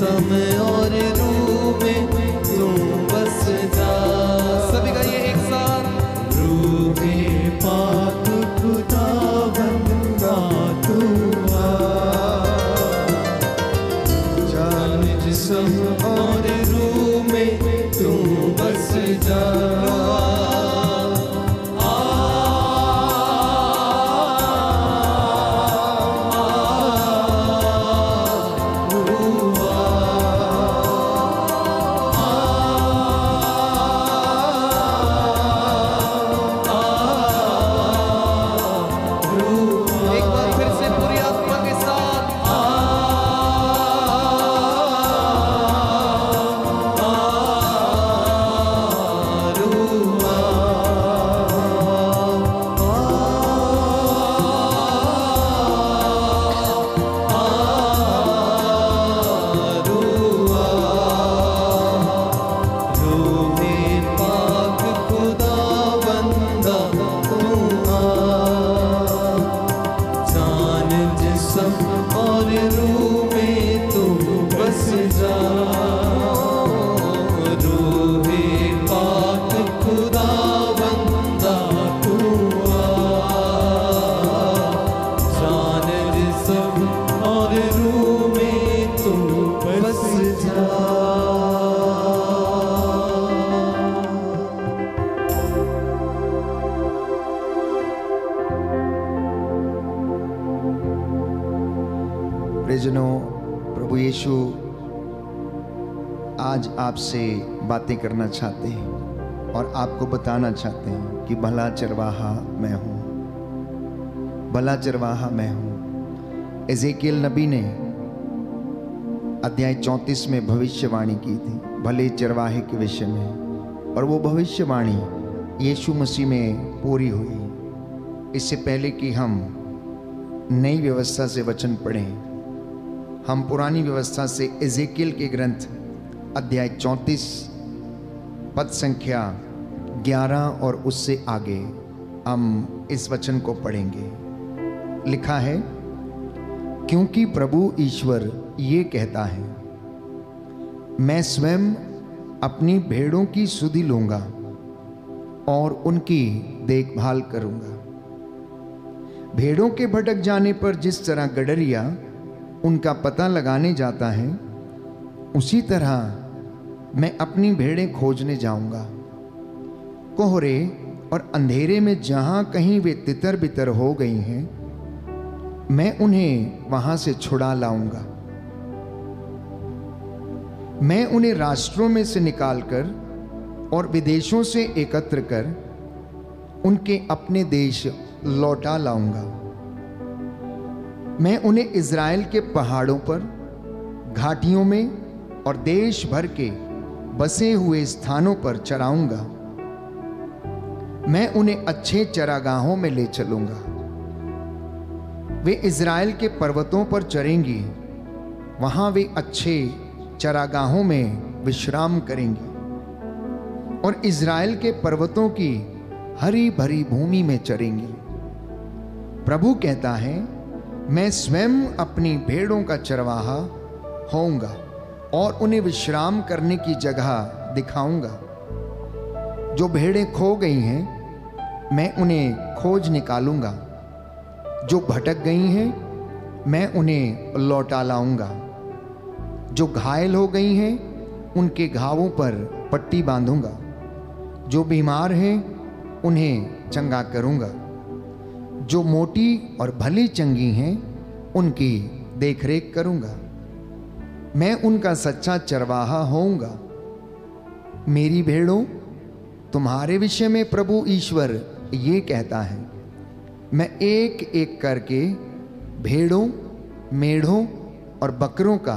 जिस्म और रूह में तू बस जा। सभी का ये एक साथ। रूहे पाक खुदा बंदा तू आ, जान जिस्म और रूह में तू बस जा। प्रियजनों, प्रभु यीशु आज आपसे बातें करना चाहते हैं और आपको बताना चाहते हैं कि भला चरवाहा मैं हूँ, भला चरवाहा मैं हूँ। एजेकियल नबी ने अध्याय 34 में भविष्यवाणी की थी भले चरवाहे के विषय में, और वो भविष्यवाणी यीशु मसीह में पूरी हुई। इससे पहले कि हम नई व्यवस्था से वचन पढ़ें, हम पुरानी व्यवस्था से एजेकियल के ग्रंथ अध्याय 34 पद संख्या 11 और उससे आगे हम इस वचन को पढ़ेंगे। लिखा है, क्योंकि प्रभु ईश्वर ये कहता है, मैं स्वयं अपनी भेड़ों की सुधि लूंगा और उनकी देखभाल करूंगा। भेड़ों के भटक जाने पर जिस तरह गडरिया उनका पता लगाने जाता है, उसी तरह मैं अपनी भेड़ें खोजने जाऊंगा। कोहरे और अंधेरे में जहां कहीं वे तितर बितर हो गई हैं, मैं उन्हें वहां से छुड़ा लाऊंगा। मैं उन्हें राष्ट्रों में से निकालकर और विदेशों से एकत्र कर उनके अपने देश लौटा लाऊंगा। मैं उन्हें इज़राइल के पहाड़ों पर, घाटियों में और देश भर के बसे हुए स्थानों पर चराऊंगा। मैं उन्हें अच्छे चरागाहों में ले चलूंगा। वे इज़राइल के पर्वतों पर चरेंगी, वहां वे अच्छे चरागाहों में विश्राम करेंगी और इज़राइल के पर्वतों की हरी भरी भूमि में चरेंगी। प्रभु कहता है, मैं स्वयं अपनी भेड़ों का चरवाहा होऊंगा और उन्हें विश्राम करने की जगह दिखाऊंगा। जो भेड़ें खो गई हैं, मैं उन्हें खोज निकालूंगा। जो भटक गई हैं, मैं उन्हें लौटा लाऊंगा। जो घायल हो गई हैं, उनके घावों पर पट्टी बांधूंगा। जो बीमार हैं, उन्हें चंगा करूंगा। जो मोटी और भली चंगी हैं, उनकी देखरेख करूंगा। मैं उनका सच्चा चरवाहा होऊंगा। मेरी भेड़ों, तुम्हारे विषय में प्रभु ईश्वर ये कहता है, मैं एक एक करके भेड़ों, मेढ़ों और बकरों का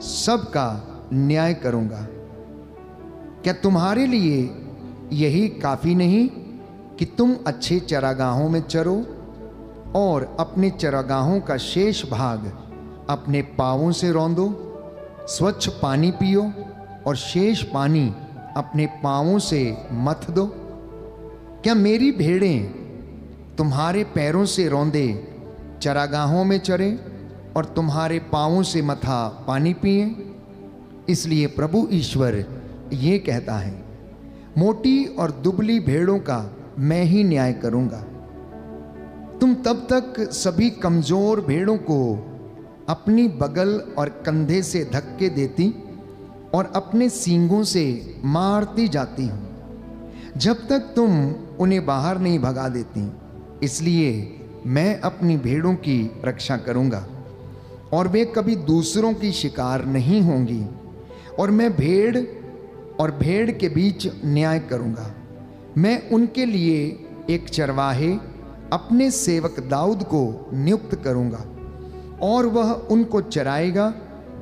सबका न्याय करूंगा। क्या तुम्हारे लिए यही काफी नहीं कि तुम अच्छे चरागाहों में चरो और अपने चरागाहों का शेष भाग अपने पांवों से रौंदो, स्वच्छ पानी पियो और शेष पानी अपने पांवों से मथ दो? क्या मेरी भेड़ें तुम्हारे पैरों से रौंदे चरागाहों में चरें और तुम्हारे पांवों से मथा पानी पिएं? इसलिए प्रभु ईश्वर ये कहता है, मोटी और दुबली भेड़ों का मैं ही न्याय करूंगा। तुम तब तक सभी कमजोर भेड़ों को अपनी बगल और कंधे से धक्के देती और अपने सींगों से मारती जाती हो, जब तक तुम उन्हें बाहर नहीं भगा देती। इसलिए मैं अपनी भेड़ों की रक्षा करूंगा और वे कभी दूसरों की शिकार नहीं होंगी, और मैं भेड़ के बीच न्याय करूंगा। मैं उनके लिए एक चरवाहे अपने सेवक दाऊद को नियुक्त करूंगा, और वह उनको चराएगा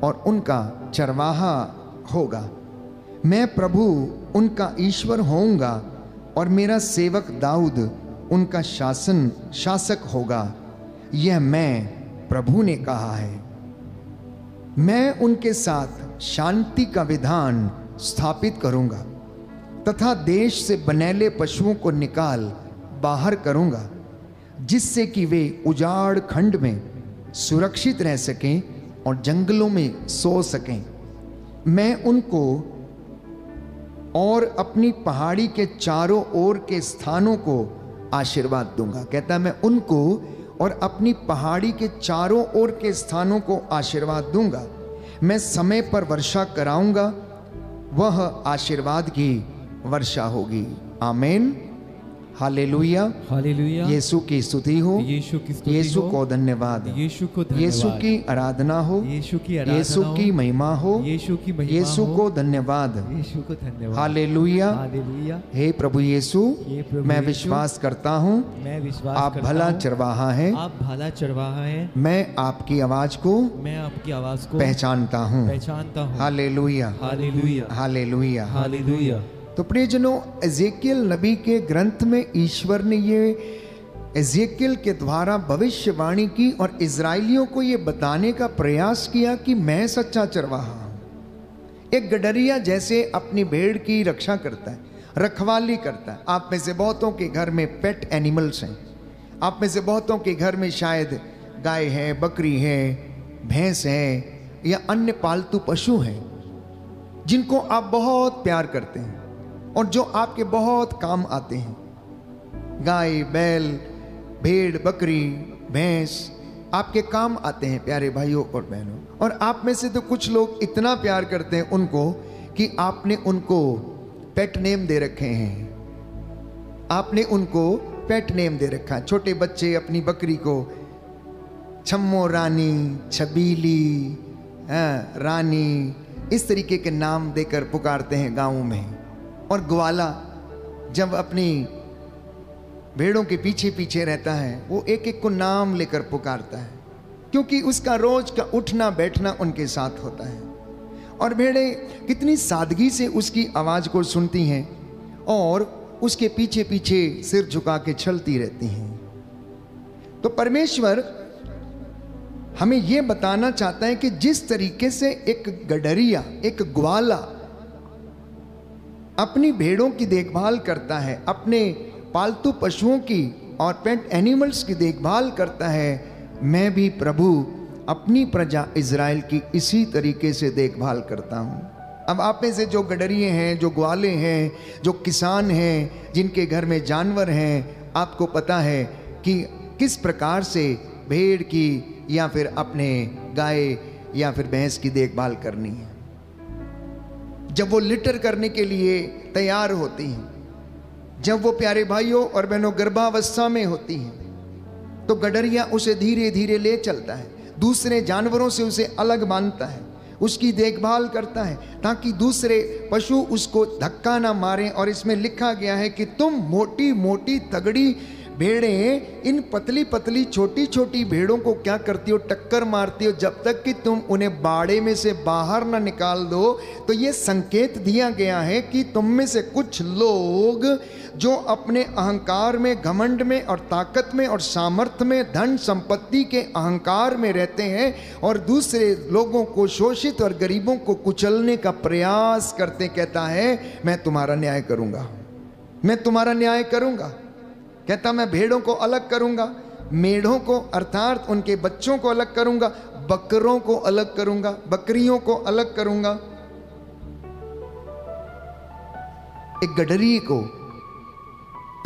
और उनका चरवाहा होगा। मैं प्रभु उनका ईश्वर होऊंगा और मेरा सेवक दाऊद उनका शासक होगा। यह मैं प्रभु ने कहा है। मैं उनके साथ शांति का विधान स्थापित करूंगा तथा देश से बनेले पशुओं को निकाल बाहर करूंगा, जिससे कि वे उजाड़ खंड में सुरक्षित रह सकें और जंगलों में सो सकें। मैं उनको और अपनी पहाड़ी के चारों ओर के स्थानों को आशीर्वाद दूंगा। कहता है, मैं उनको और अपनी पहाड़ी के चारों ओर के स्थानों को आशीर्वाद दूंगा। मैं समय पर वर्षा कराऊंगा, वह आशीर्वाद की वर्षा होगी। आमीन, हालेलुया, हालेलुया। यीशु की स्तुति हो, यीशु की स्तुति यीशु हो, को धन्यवाद, यीशु को धन्यवाद, यीशु की आराधना हो, यीशु की आराधना यीशु हो, की महिमा हो, यीशु की महिमा यीशु हो, को धन्यवाद, यीशु को धन्यवाद। हालेलुया। हालेलुया। हे प्रभु यीशु, हे प्रभु मैं यीशु, विश्वास करता हूँ मैं विश्वास आप करता भला हूँ, चरवाहा हैं। आप भला चरवाहा हैं। मैं आपकी आवाज को मैं आपकी आवाज को पहचानता हूँ। हूँ। हालेलुया, हालेलुया, हालेलुया। हालेलुया। तो प्रियजनों, एजेकियल नबी के ग्रंथ में ईश्वर ने ये एजेकियल के द्वारा भविष्यवाणी की और इजराइलियों को ये बताने का प्रयास किया कि मैं सच्चा चरवाहा हूं। एक गडरिया जैसे अपनी भेड़ की रक्षा करता है, रखवाली करता है। आप में से बहुतों के घर में पेट एनिमल्स हैं। आप में से बहुतों के घर में शायद गाय है, बकरी है, भैंस है या अन्य पालतू पशु हैं जिनको आप बहुत प्यार करते हैं और जो आपके बहुत काम आते हैं। गाय, बैल, भेड़, बकरी, भैंस आपके काम आते हैं प्यारे भाइयों और बहनों। और आप में से तो कुछ लोग इतना प्यार करते हैं उनको कि आपने उनको पेट नेम दे रखे हैं। आपने उनको पेट नेम दे रखा है। छोटे बच्चे अपनी बकरी को छम्मो रानी, छबीली, रानी, इस तरीके के नाम देकर पुकारते हैं गाँव में। और ग्वाला जब अपनी भेड़ों के पीछे पीछे रहता है, वो एक एक को नाम लेकर पुकारता है, क्योंकि उसका रोज का उठना बैठना उनके साथ होता है। और भेड़ें कितनी सादगी से उसकी आवाज को सुनती हैं और उसके पीछे पीछे सिर झुका के चलती रहती हैं। तो परमेश्वर हमें यह बताना चाहता है कि जिस तरीके से एक गडरिया, एक ग्वाला अपनी भेड़ों की देखभाल करता है, अपने पालतू पशुओं की और पेट एनिमल्स की देखभाल करता है, मैं भी प्रभु अपनी प्रजा इज़राइल की इसी तरीके से देखभाल करता हूँ। अब आप में से जो गडरिये हैं, जो ग्वाले हैं, जो किसान हैं, जिनके घर में जानवर हैं, आपको पता है कि किस प्रकार से भेड़ की या फिर अपने गाय या फिर भैंस की देखभाल करनी है। जब वो लिटर करने के लिए तैयार होती हैं, जब वो प्यारे भाइयों और बहनों गर्भावस्था में होती हैं, तो गडरिया उसे धीरे धीरे ले चलता है, दूसरे जानवरों से उसे अलग बांधता है, उसकी देखभाल करता है ताकि दूसरे पशु उसको धक्का ना मारें। और इसमें लिखा गया है कि तुम मोटी मोटी तगड़ी भेड़ें इन पतली पतली छोटी छोटी भेड़ों को क्या करती हो, टक्कर मारती हो, जब तक कि तुम उन्हें बाड़े में से बाहर ना निकाल दो। तो ये संकेत दिया गया है कि तुम में से कुछ लोग जो अपने अहंकार में, घमंड में और ताकत में और सामर्थ्य में, धन संपत्ति के अहंकार में रहते हैं और दूसरे लोगों को, शोषित और गरीबों को कुचलने का प्रयास करते, कहता है मैं तुम्हारा न्याय करूंगा, मैं तुम्हारा न्याय करूंगा। कहता मैं भेड़ों को अलग करूंगा, मेढ़ों को अर्थात उनके बच्चों को अलग करूंगा, बकरों को अलग करूंगा, बकरियों को अलग करूंगा, एक गडरी को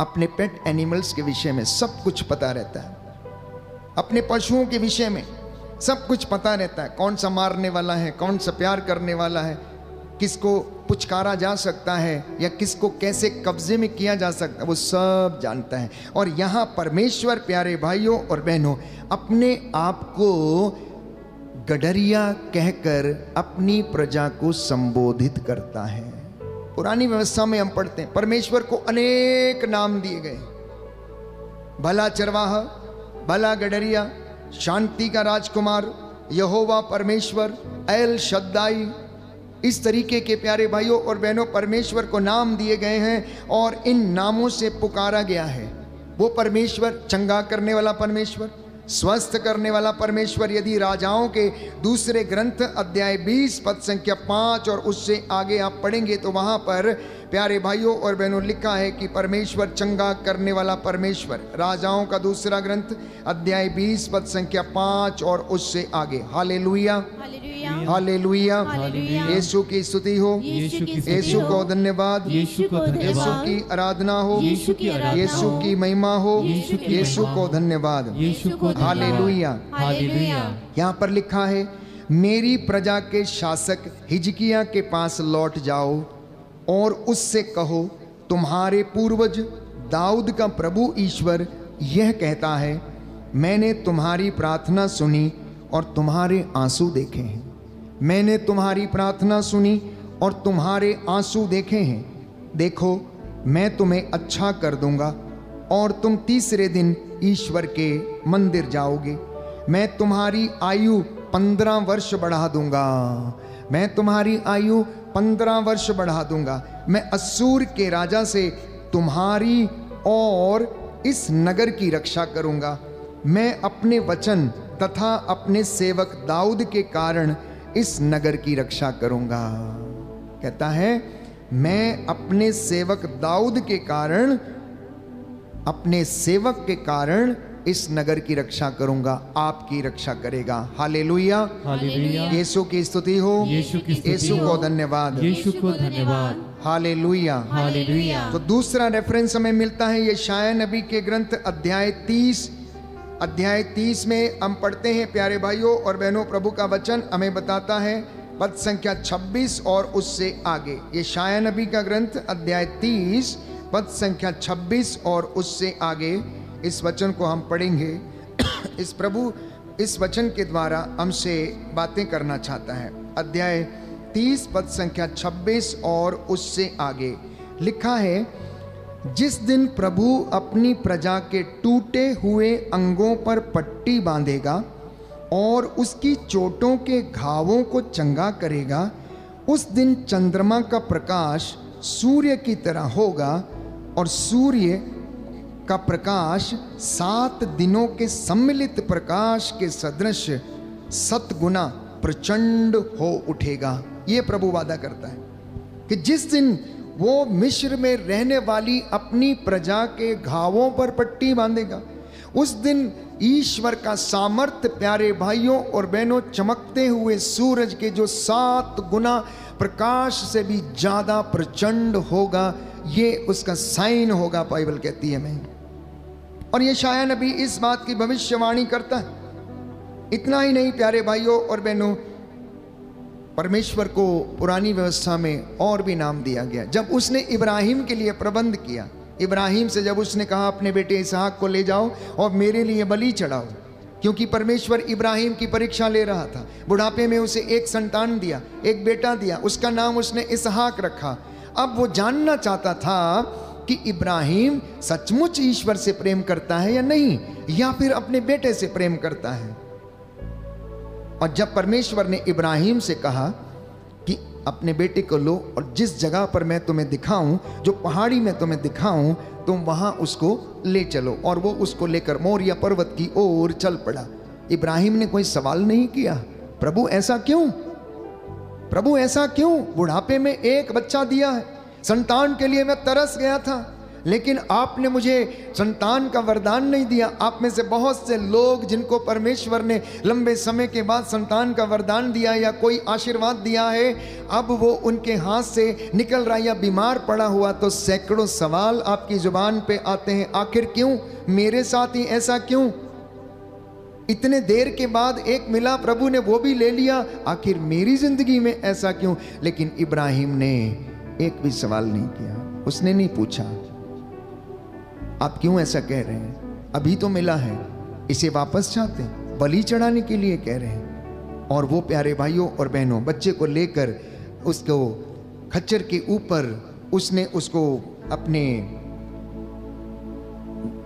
अपने पेट एनिमल्स के विषय में सब कुछ पता रहता है, अपने पशुओं के विषय में सब कुछ पता रहता है, कौन सा मारने वाला है, कौन सा प्यार करने वाला है, किसको पुचकारा जा सकता है या किसको कैसे कब्जे में किया जा सकता है, वो सब जानता है। और यहाँ परमेश्वर प्यारे भाइयों और बहनों अपने आप को गडरिया कहकर अपनी प्रजा को संबोधित करता है। पुरानी व्यवस्था में हम पढ़ते हैं परमेश्वर को अनेक नाम दिए गए, भला चरवाहा, भला गडरिया, शांति का राजकुमार, यहोवा परमेश्वर, एल शद्दाई, इस तरीके के प्यारे भाइयों और बहनों परमेश्वर को नाम दिए गए हैं और इन नामों से पुकारा गया है। वो परमेश्वर चंगा करने वाला परमेश्वर, स्वस्थ करने वाला परमेश्वर। यदि राजाओं के दूसरे ग्रंथ अध्याय 20 पद संख्या 5 और उससे आगे आप पढ़ेंगे तो वहां पर प्यारे भाइयों और बहनों लिखा है कि परमेश्वर चंगा करने वाला परमेश्वर। राजाओं का दूसरा ग्रंथ अध्याय 20 पद संख्या 5 और उससे आगे। हालेलुया, हालेलुया, यीशु की स्तुति हो, यीशु को धन्यवाद, यीशु की आराधना हो, यीशु की महिमा हो, यीशु को धन्यवाद, हालेलुया। यहाँ पर लिखा है मेरी प्रजा के शासक हिजकिय्याह के पास लौट जाओ और उससे कहो तुम्हारे पूर्वज दाऊद का प्रभु ईश्वर यह कहता है, मैंने तुम्हारी प्रार्थना सुनी और तुम्हारे आंसू देखे हैं। मैंने तुम्हारी प्रार्थना सुनी और तुम्हारे आंसू देखे हैं। देखो मैं तुम्हें अच्छा कर दूंगा और तुम तीसरे दिन ईश्वर के मंदिर जाओगे। मैं तुम्हारी आयु 15 वर्ष बढ़ा दूंगा। मैं तुम्हारी आयु 15 वर्ष बढ़ा दूंगा। मैं अस्सूर के राजा से तुम्हारी और इस नगर की रक्षा करूंगा। मैं अपने वचन तथा अपने सेवक दाऊद के कारण इस नगर की रक्षा करूंगा। कहता है मैं अपने सेवक दाऊद के कारण, अपने सेवक के कारण इस नगर की रक्षा करूंगा, आपकी रक्षा करेगा। हालेलुया, हालेलुया, यीशु की स्तुति हो, यीशु को धन्यवाद, यीशु को धन्यवाद, हालेलुया, हालेलुया। तो दूसरा रेफरेंस हमें मिलता है यशायाह नबी के ग्रंथ अध्याय 30 में हम पढ़ते हैं प्यारे भाइयों और बहनों, प्रभु का वचन हमें बताता है पद संख्या 26 और उससे आगे। यशायाह नबी का ग्रंथ अध्याय 30 पद संख्या 26 और उससे आगे इस वचन को हम पढ़ेंगे। इस प्रभु इस वचन के द्वारा हमसे बातें करना चाहता है। अध्याय 30 पद संख्या 26 और उससे आगे लिखा है, जिस दिन प्रभु अपनी प्रजा के टूटे हुए अंगों पर पट्टी बांधेगा और उसकी चोटों के घावों को चंगा करेगा, उस दिन चंद्रमा का प्रकाश सूर्य की तरह होगा और सूर्य का प्रकाश 7 दिनों के सम्मिलित प्रकाश के सदृश 7 गुना प्रचंड हो उठेगा। ये प्रभु वादा करता है कि जिस दिन वो मिस्र में रहने वाली अपनी प्रजा के घावों पर पट्टी बांधेगा, उस दिन ईश्वर का सामर्थ्य प्यारे भाइयों और बहनों चमकते हुए सूरज के जो 7 गुना प्रकाश से भी ज्यादा प्रचंड होगा। ये उसका साइन होगा, बाइबल कहती है। मैं और यशायाह नबी इस बात की भविष्यवाणी करता है। इतना ही नहीं प्यारे भाइयों और बहनों, परमेश्वर को पुरानी व्यवस्था में और भी नाम दिया गया। जब उसने इब्राहिम के लिए प्रबंध किया, इब्राहिम से जब उसने कहा अपने बेटे इसहाक को ले जाओ और मेरे लिए बलि चढ़ाओ, क्योंकि परमेश्वर इब्राहिम की परीक्षा ले रहा था। बुढ़ापे में उसे एक संतान दिया, एक बेटा दिया, उसका नाम उसने इसहाक रखा। अब वो जानना चाहता था कि इब्राहिम सचमुच ईश्वर से प्रेम करता है या नहीं, या फिर अपने बेटे से प्रेम करता है। और जब परमेश्वर ने इब्राहिम से कहा कि अपने बेटे को लो और जिस जगह पर मैं तुम्हें दिखाऊं, जो पहाड़ी में तुम्हें दिखाऊं, तुम वहां उसको ले चलो, और वो उसको लेकर मोरिया पर्वत की ओर चल पड़ा। इब्राहिम ने कोई सवाल नहीं किया, प्रभु ऐसा क्यों, प्रभु ऐसा क्यों? बुढ़ापे में एक बच्चा दिया है, संतान के लिए मैं तरस गया था, लेकिन आपने मुझे संतान का वरदान नहीं दिया। आप में से बहुत से लोग जिनको परमेश्वर ने लंबे समय के बाद संतान का वरदान दिया या कोई आशीर्वाद दिया है, अब वो उनके हाथ से निकल रहा या बीमार पड़ा हुआ, तो सैकड़ों सवाल आपकी जुबान पे आते हैं। आखिर क्यों मेरे साथ ही ऐसा क्यों? इतने देर के बाद एक मिला, प्रभु ने वो भी ले लिया, आखिर मेरी जिंदगी में ऐसा क्यों? लेकिन इब्राहिम ने एक भी सवाल नहीं किया, उसने नहीं पूछा आप क्यों ऐसा कह रहे हैं, अभी तो मिला है, इसे वापस चाहते हैं, बलि चढ़ाने के लिए कह रहे हैं। और वो प्यारे भाइयों और बहनों, बच्चे को लेकर उसको खच्चर के ऊपर उसने उसको अपने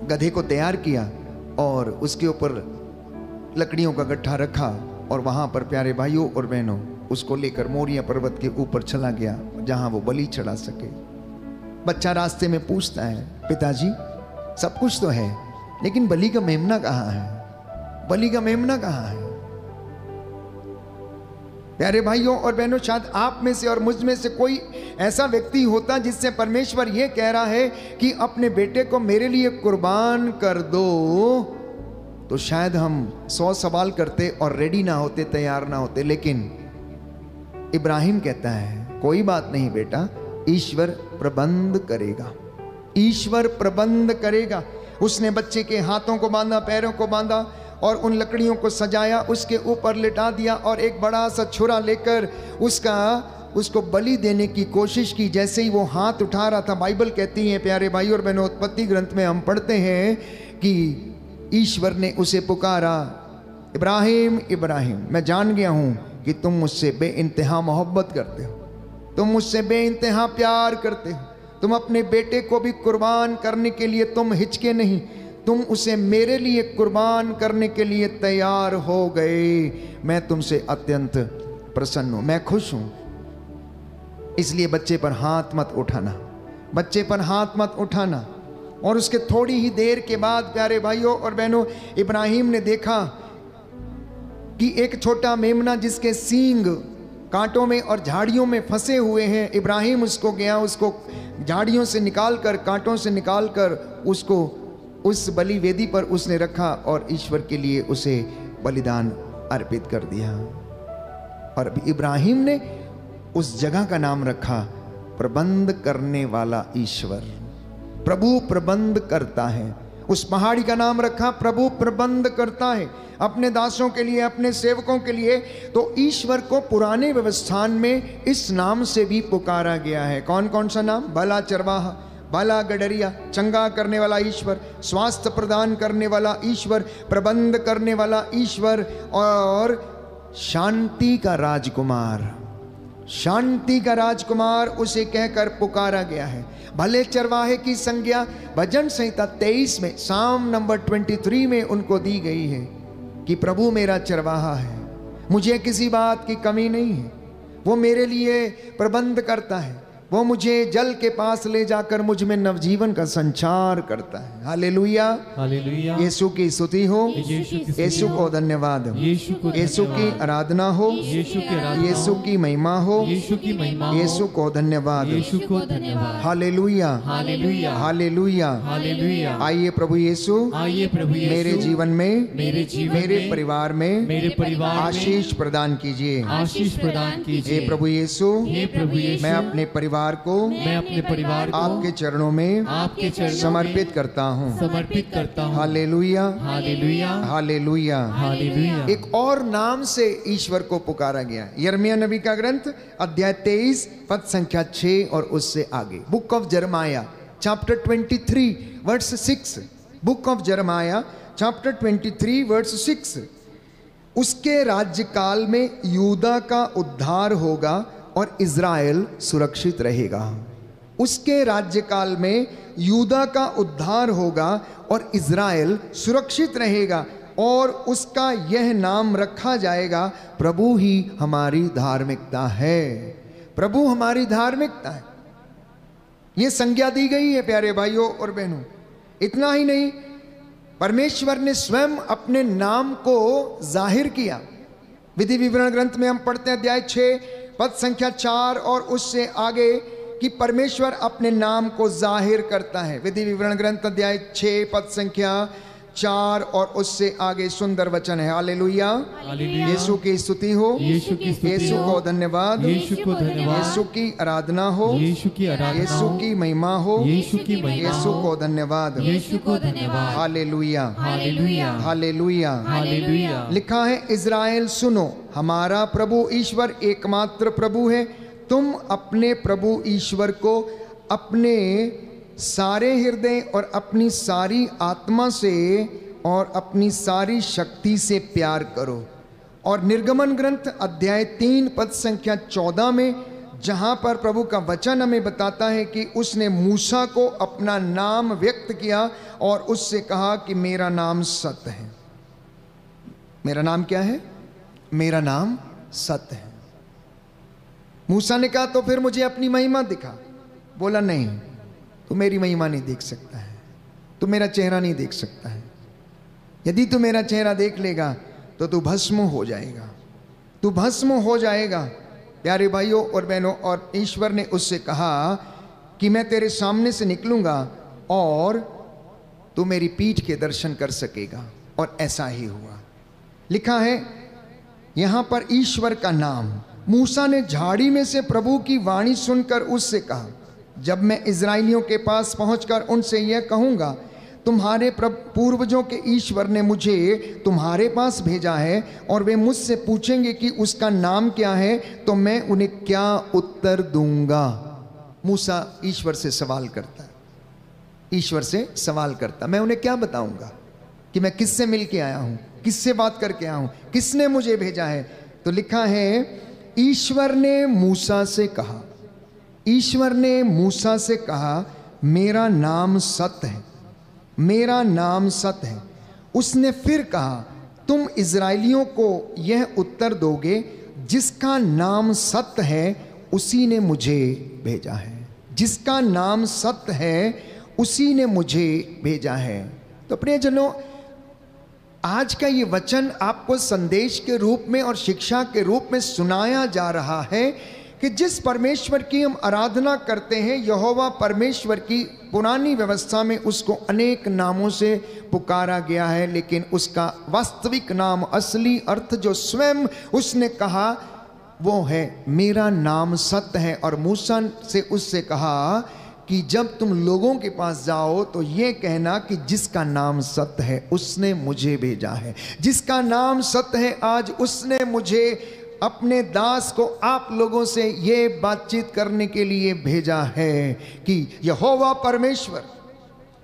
गधे को तैयार किया और उसके ऊपर लकड़ियों का गट्ठा रखा और वहां पर प्यारे भाइयों और बहनों उसको लेकर मोरिया पर्वत के ऊपर चला गया जहां वो बलि चढ़ा सके। बच्चा रास्ते में पूछता है, पिताजी सब कुछ तो है लेकिन बलि का मेमना कहाँ है? बलि का मेमना कहाँ है? प्यारे भाइयों और बहनों, शायद आप में से और मुझ में से कोई ऐसा व्यक्ति होता जिससे परमेश्वर ये कह रहा है कि अपने बेटे को मेरे लिए कुर्बान कर दो, तो शायद हम 100 सवाल करते और रेडी ना होते, तैयार ना होते। लेकिन इब्राहिम कहता है कोई बात नहीं बेटा, ईश्वर प्रबंध करेगा, ईश्वर प्रबंध करेगा। उसने बच्चे के हाथों को बांधा, पैरों को बांधा और उन लकड़ियों को सजाया, उसके ऊपर लिटा दिया और एक बड़ा सा छुरा लेकर उसको बलि देने की कोशिश की। जैसे ही वो हाथ उठा रहा था, बाइबल कहती है प्यारे भाई और बहनों, उत्पत्ति ग्रंथ में हम पढ़ते हैं कि ईश्वर ने उसे पुकारा, इब्राहिम इब्राहिम, मैं जान गया हूं कि तुम मुझसे बेइंतहा मोहब्बत करते हो, तुम मुझसे बेइंतहा प्यार करते हो, तुम अपने बेटे को भी कुर्बान करने के लिए तुम हिचके नहीं, तुम उसे मेरे लिए कुर्बान करने के लिए तैयार हो गए। मैं तुमसे अत्यंत प्रसन्न हूं, मैं खुश हूं। इसलिए बच्चे पर हाथ मत उठाना, बच्चे पर हाथ मत उठाना। और उसके थोड़ी ही देर के बाद प्यारे भाइयों और बहनों, इब्राहिम ने देखा कि एक छोटा मेमना जिसके सींग कांटों में और झाड़ियों में फंसे हुए हैं, इब्राहिम उसको गया, उसको झाड़ियों से निकालकर, कांटों से निकालकर उसको उस बलि वेदी पर उसने रखा और ईश्वर के लिए उसे बलिदान अर्पित कर दिया। और इब्राहिम ने उस जगह का नाम रखा प्रबंध करने वाला ईश्वर। प्रभु प्रबंध करता है। उस पहाड़ी का नाम रखा प्रभु प्रबंध करता है अपने दासों के लिए, अपने सेवकों के लिए। तो ईश्वर को पुराने व्यवस्थान में इस नाम से भी पुकारा गया है। कौन कौन सा नाम? भला चरवाहा, भला गडरिया, चंगा करने वाला ईश्वर, स्वास्थ्य प्रदान करने वाला ईश्वर, प्रबंध करने वाला ईश्वर और शांति का राजकुमार, शांति का राजकुमार उसे कहकर पुकारा गया है। भले चरवाहे की संज्ञा भजन संहिता 23 में साम नंबर 23 में उनको दी गई है कि प्रभु मेरा चरवाहा है, मुझे किसी बात की कमी नहीं है, वो मेरे लिए प्रबंध करता है, वो मुझे जल के पास ले जाकर मुझ में नवजीवन का संचार करता है। हालेलुया, हालेलुया। यीशु की स्तुति हो, यीशु को धन्यवाद हो, यीशु की आराधना हो, यीशु की महिमा हो, यीशु को धन्यवाद, यीशु को धन्यवाद। हालेलुया, हालेलुया, हालेलुया, हालेलुया। आइए प्रभु यीशु, आइए प्रभु यीशु मेरे जीवन में, मेरे परिवार में आशीष प्रदान कीजिए, आशीष प्रदान कीजिए। हे प्रभु यीशु, मैं अपने परिवार को, मैं अपने परिवार को आपके चरणों में, आपके चरणों समर्पित करता हूँ, समर्पित करता हूँ। हालेलुया, हालेलुया, हालेलुया, हालेलुया। एक और नाम से ईश्वर को पुकारा गया। यिर्मयाह नबी का ग्रंथ अध्याय 23 पद संख्या 6 और उससे आगे। Book of Jeremiah chapter 23 verse 6। Book of Jeremiah chapter 23 verse 6। उसके राज्यकाल में यूदा का उद्धार होगा और इज़राइल सुरक्षित रहेगा। उसके राज्यकाल में यूदा का उद्धार होगा और इज़राइल सुरक्षित रहेगा और उसका यह नाम रखा जाएगा, प्रभु ही हमारी धार्मिकता है। प्रभु हमारी धार्मिकता है, यह संज्ञा दी गई है प्यारे भाइयों और बहनों। इतना ही नहीं, परमेश्वर ने स्वयं अपने नाम को जाहिर किया। विधि विवरण ग्रंथ में हम पढ़ते हैं अध्याय 6 पद संख्या 4 और उससे आगे कि परमेश्वर अपने नाम को जाहिर करता है। विधि विवरण ग्रंथ अध्याय 6 पद संख्या 4 और उससे आगे सुंदर वचन है। हालेलुया, यीशु की स्तुति हो, यीशु को धन्यवाद, यीशु की आराधना हो, यीशु की महिमा हो, यीशु को धन्यवाद, हालेलुया, हालेलुया। लिखा है, इज़राइल सुनो, हमारा प्रभु ईश्वर एकमात्र प्रभु है। तुम अपने प्रभु ईश्वर को अपने सारे हृदय और अपनी सारी आत्मा से और अपनी सारी शक्ति से प्यार करो। और निर्गमन ग्रंथ अध्याय 3 पद संख्या 14 में, जहां पर प्रभु का वचन हमें बताता है कि उसने मूसा को अपना नाम व्यक्त किया और उससे कहा कि मेरा नाम सत्य है। मेरा नाम क्या है? मेरा नाम सत्य है। मूसा ने कहा तो फिर मुझे अपनी महिमा दिखा। बोला नहीं, तू मेरी महिमा नहीं देख सकता है, तू मेरा चेहरा नहीं देख सकता है। यदि तू मेरा चेहरा देख लेगा तो तू भस्म हो जाएगा, तू भस्म हो जाएगा। प्यारे भाइयों और बहनों, और ईश्वर ने उससे कहा कि मैं तेरे सामने से निकलूंगा और तू मेरी पीठ के दर्शन कर सकेगा। और ऐसा ही हुआ। लिखा है यहां पर ईश्वर का नाम। मूसा ने झाड़ी में से प्रभु की वाणी सुनकर उससे कहा, जब मैं इज़राइलियों के पास पहुंचकर उनसे यह कहूंगा, तुम्हारे पूर्वजों के ईश्वर ने मुझे तुम्हारे पास भेजा है, और वे मुझसे पूछेंगे कि उसका नाम क्या है, तो मैं उन्हें क्या उत्तर दूंगा। मूसा ईश्वर से सवाल करता, ईश्वर से सवाल करता, मैं उन्हें क्या बताऊंगा कि मैं किससे मिल के आया हूं, किससे बात करके आया हूं, किसने मुझे भेजा है। तो लिखा है, ईश्वर ने मूसा से कहा, ईश्वर ने मूसा से कहा, मेरा नाम सत्य है, मेरा नाम सत्य है। उसने फिर कहा, तुम इज़राइलियों को यह उत्तर दोगे, जिसका नाम सत्य है उसी ने मुझे भेजा है, जिसका नाम सत्य है उसी ने मुझे भेजा है। तो प्रियजनों, आज का ये वचन आपको संदेश के रूप में और शिक्षा के रूप में सुनाया जा रहा है कि जिस परमेश्वर की हम आराधना करते हैं, यहोवा परमेश्वर की पुरानी व्यवस्था में उसको अनेक नामों से पुकारा गया है, लेकिन उसका वास्तविक नाम, असली अर्थ जो स्वयं उसने कहा वो है, मेरा नाम सत्य है। और मूसा से उससे कहा कि जब तुम लोगों के पास जाओ तो ये कहना कि जिसका नाम सत्य है उसने मुझे भेजा है, जिसका नाम सत्य है आज उसने मुझे अपने दास को आप लोगों से ये बातचीत करने के लिए भेजा है कि यहोवा परमेश्वर,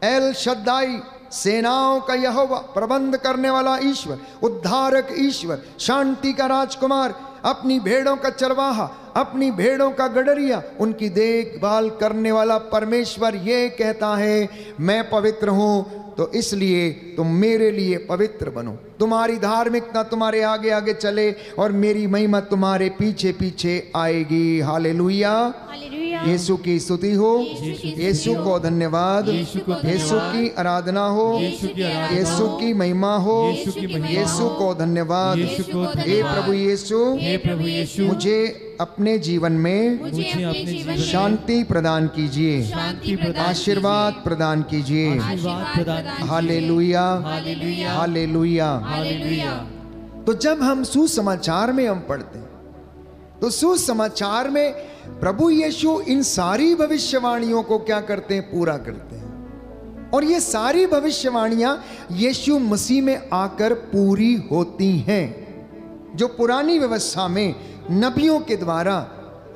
एल शद्दाई, सेनाओं का यहोवा, प्रबंध करने वाला ईश्वर, उद्धारक ईश्वर, शांति का राजकुमार, अपनी भेड़ों का चरवाहा, अपनी भेड़ों का गडरिया, उनकी देखभाल करने वाला परमेश्वर ये कहता है, मैं पवित्र हूं, तो इसलिए तुम मेरे लिए पवित्र बनो। तुम्हारी धार्मिकता तुम्हारे आगे आगे चले और मेरी महिमा तुम्हारे पीछे पीछे आएगी। हालेलुया, यीशु की स्तुति हो, यीशु को धन्यवाद, यीशु की आराधना हो, यीशु की महिमा हो, यीशु को धन्यवाद। हे प्रभु यीशु, मुझे अपने जीवन में शांति प्रदान कीजिए, आशीर्वाद प्रदान कीजिए। Hallelujah, hallelujah. तो जब हम सुसमाचार में हम पढ़ते हैं तो सुसमाचार में प्रभु यीशु इन सारी भविष्यवाणियों को क्या करते हैं? पूरा करते हैं। और ये सारी भविष्यवाणियां यीशु मसीह में आकर पूरी होती हैं। जो पुरानी व्यवस्था में नबियों के द्वारा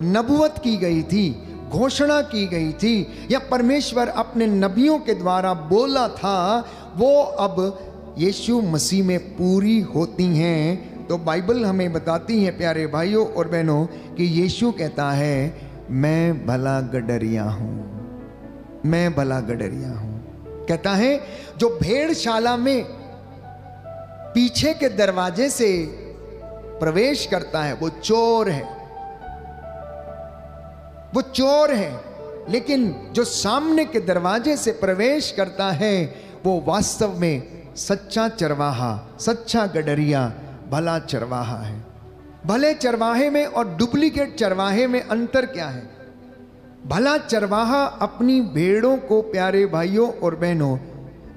नबुवत की गई थी, घोषणा की गई थी, या परमेश्वर अपने नबियों के द्वारा बोला था, वो अब यीशु मसीह में पूरी होती हैं। तो बाइबल हमें बताती है प्यारे भाइयों और बहनों कि यीशु कहता है, मैं भला गडरिया हूँ, मैं भला गडरिया हूँ। कहता है जो भेड़शाला में पीछे के दरवाजे से प्रवेश करता है वो चोर है, वो चोर है, लेकिन जो सामने के दरवाजे से प्रवेश करता है वो वास्तव में सच्चा चरवाहा, सच्चा गडरिया, भला चरवाहा है। भले चरवाहे में और डुप्लीकेट चरवाहे में अंतर क्या है? भला चरवाहा अपनी भेड़ों को, प्यारे भाइयों और बहनों,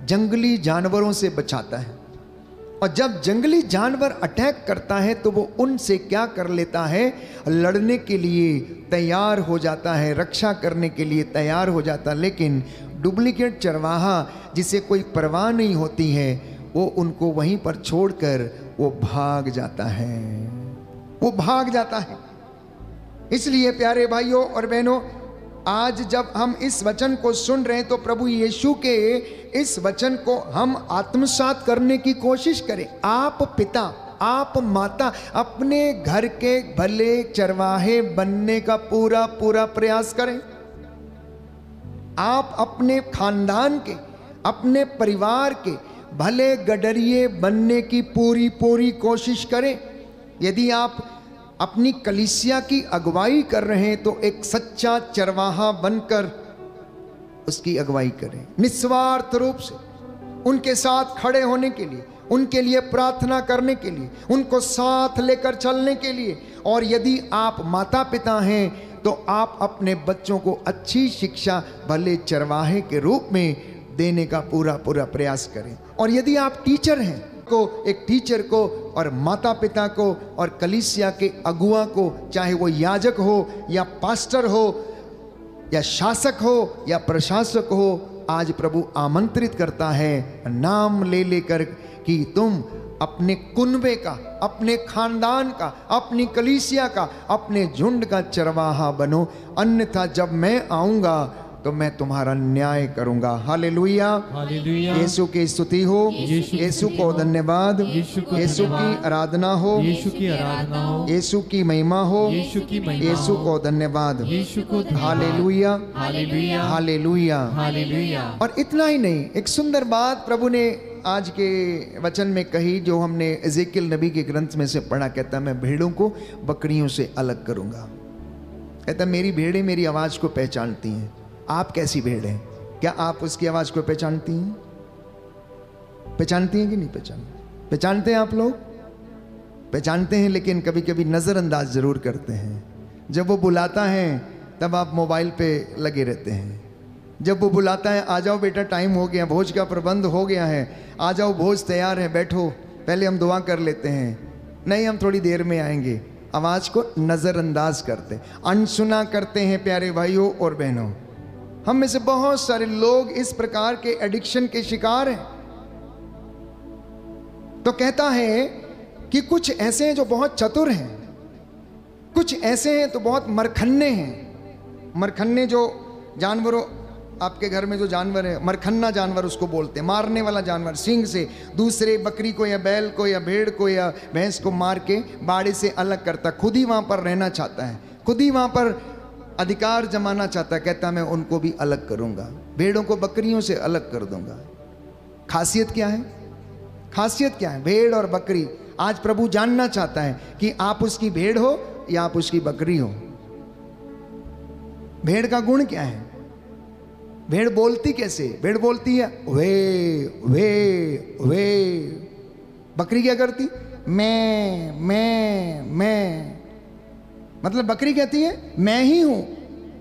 जंगली जानवरों से बचाता है। और जब जंगली जानवर अटैक करता है तो वो उनसे क्या कर लेता है, लड़ने के लिए तैयार हो जाता है, रक्षा करने के लिए तैयार हो जाता है। लेकिन डुप्लीकेट चरवाहा, जिसे कोई परवाह नहीं होती है, वो उनको वहीं पर छोड़कर वो भाग जाता है, वो भाग जाता है। इसलिए प्यारे भाइयों और बहनों, आज जब हम इस वचन को सुन रहे हैं तो प्रभु यीशु के इस वचन को हम आत्मसात करने की कोशिश करें। आप पिता, आप माता अपने घर के भले चरवाहे बनने का पूरा पूरा प्रयास करें। आप अपने खानदान के, अपने परिवार के भले गडरिए बनने की पूरी पूरी कोशिश करें। यदि आप अपनी कलीसिया की अगुवाई कर रहे हैं तो एक सच्चा चरवाहा बनकर उसकी अगुवाई करें, निस्वार्थ रूप से उनके साथ खड़े होने के लिए, उनके लिए प्रार्थना करने के लिए, उनको साथ लेकर चलने के लिए। और यदि आप माता पिता हैं तो आप अपने बच्चों को अच्छी शिक्षा भले चरवाहे के रूप में देने का पूरा पूरा प्रयास करें। और यदि आप टीचर हैं को, एक टीचर को और माता पिता को और कलीसिया के अगुआ को, चाहे वो याजक हो या पास्टर हो या शासक हो या प्रशासक हो, आज प्रभु आमंत्रित करता है नाम ले लेकर कि तुम अपने कुनबे का, अपने खानदान का, अपनी कलीसिया का, अपने झुंड का चरवाहा बनो, अन्यथा जब मैं आऊंगा तो मैं तुम्हारा न्याय करूंगा। हालेलुया, हालेलुया। यीशु की स्तुति हो, यीशु को धन्यवाद, यीशु की आराधना हो, यीशु की आराधना हो, यीशु की महिमा हो, यीशु की महिमा हो, यीशु को धन्यवाद, यीशु को धन्यवाद। हालेलुया, हालेलुया, हालेलुया, हालेलुया। और इतना ही नहीं, एक सुंदर बात प्रभु ने आज के वचन में कही, जो हमने एजेकियल नबी के ग्रंथ में से पढ़ा। कहता मैं भेड़ों को बकरियों से अलग करूंगा। कहता मेरी भेड़ें मेरी आवाज को पहचानती हैं। आप कैसी भेड़ हैं? क्या आप उसकी आवाज को पहचानती हैं? पहचानती हैं कि नहीं पहचानती? पहचानते हैं आप लोग? पहचानते हैं, लेकिन कभी कभी नजरअंदाज जरूर करते हैं। जब वो बुलाता है तब आप मोबाइल पे लगे रहते हैं। जब वो बुलाता है, आ जाओ बेटा टाइम हो गया, भोज का प्रबंध हो गया है, आ जाओ भोज तैयार है, बैठो, पहले हम दुआ कर लेते हैं, नहीं हम थोड़ी देर में आएंगे, आवाज को नजरअंदाज करते हैं, अनसुना करते हैं। प्यारे भाइयों और बहनों, हम में से बहुत सारे लोग इस प्रकार के एडिक्शन के शिकार हैं। तो कहता है कि कुछ ऐसे हैं जो बहुत चतुर हैं, कुछ ऐसे हैं तो बहुत मरखन्ने हैं। मरखन्ने जो जानवरों, आपके घर में जो जानवर है, मरखन्ना जानवर उसको बोलते हैं, मारने वाला जानवर, सींग से दूसरे बकरी को या बैल को या भेड़ को या भैंस को मार के बाड़े से अलग करता, खुद ही वहां पर रहना चाहता है, खुद ही वहां पर अधिकार जमाना चाहता है। कहता मैं उनको भी अलग करूंगा, भेड़ों को बकरियों से अलग कर दूंगा। खासियत क्या है? खासियत क्या है? भेड़ और बकरी। आज प्रभु जानना चाहता है कि आप उसकी भेड़ हो या आप उसकी बकरी हो। भेड़ का गुण क्या है? भेड़ बोलती कैसे? भेड़ बोलती है वे वे वे। बकरी क्या करती? मैं। मतलब बकरी कहती है मैं ही हूं,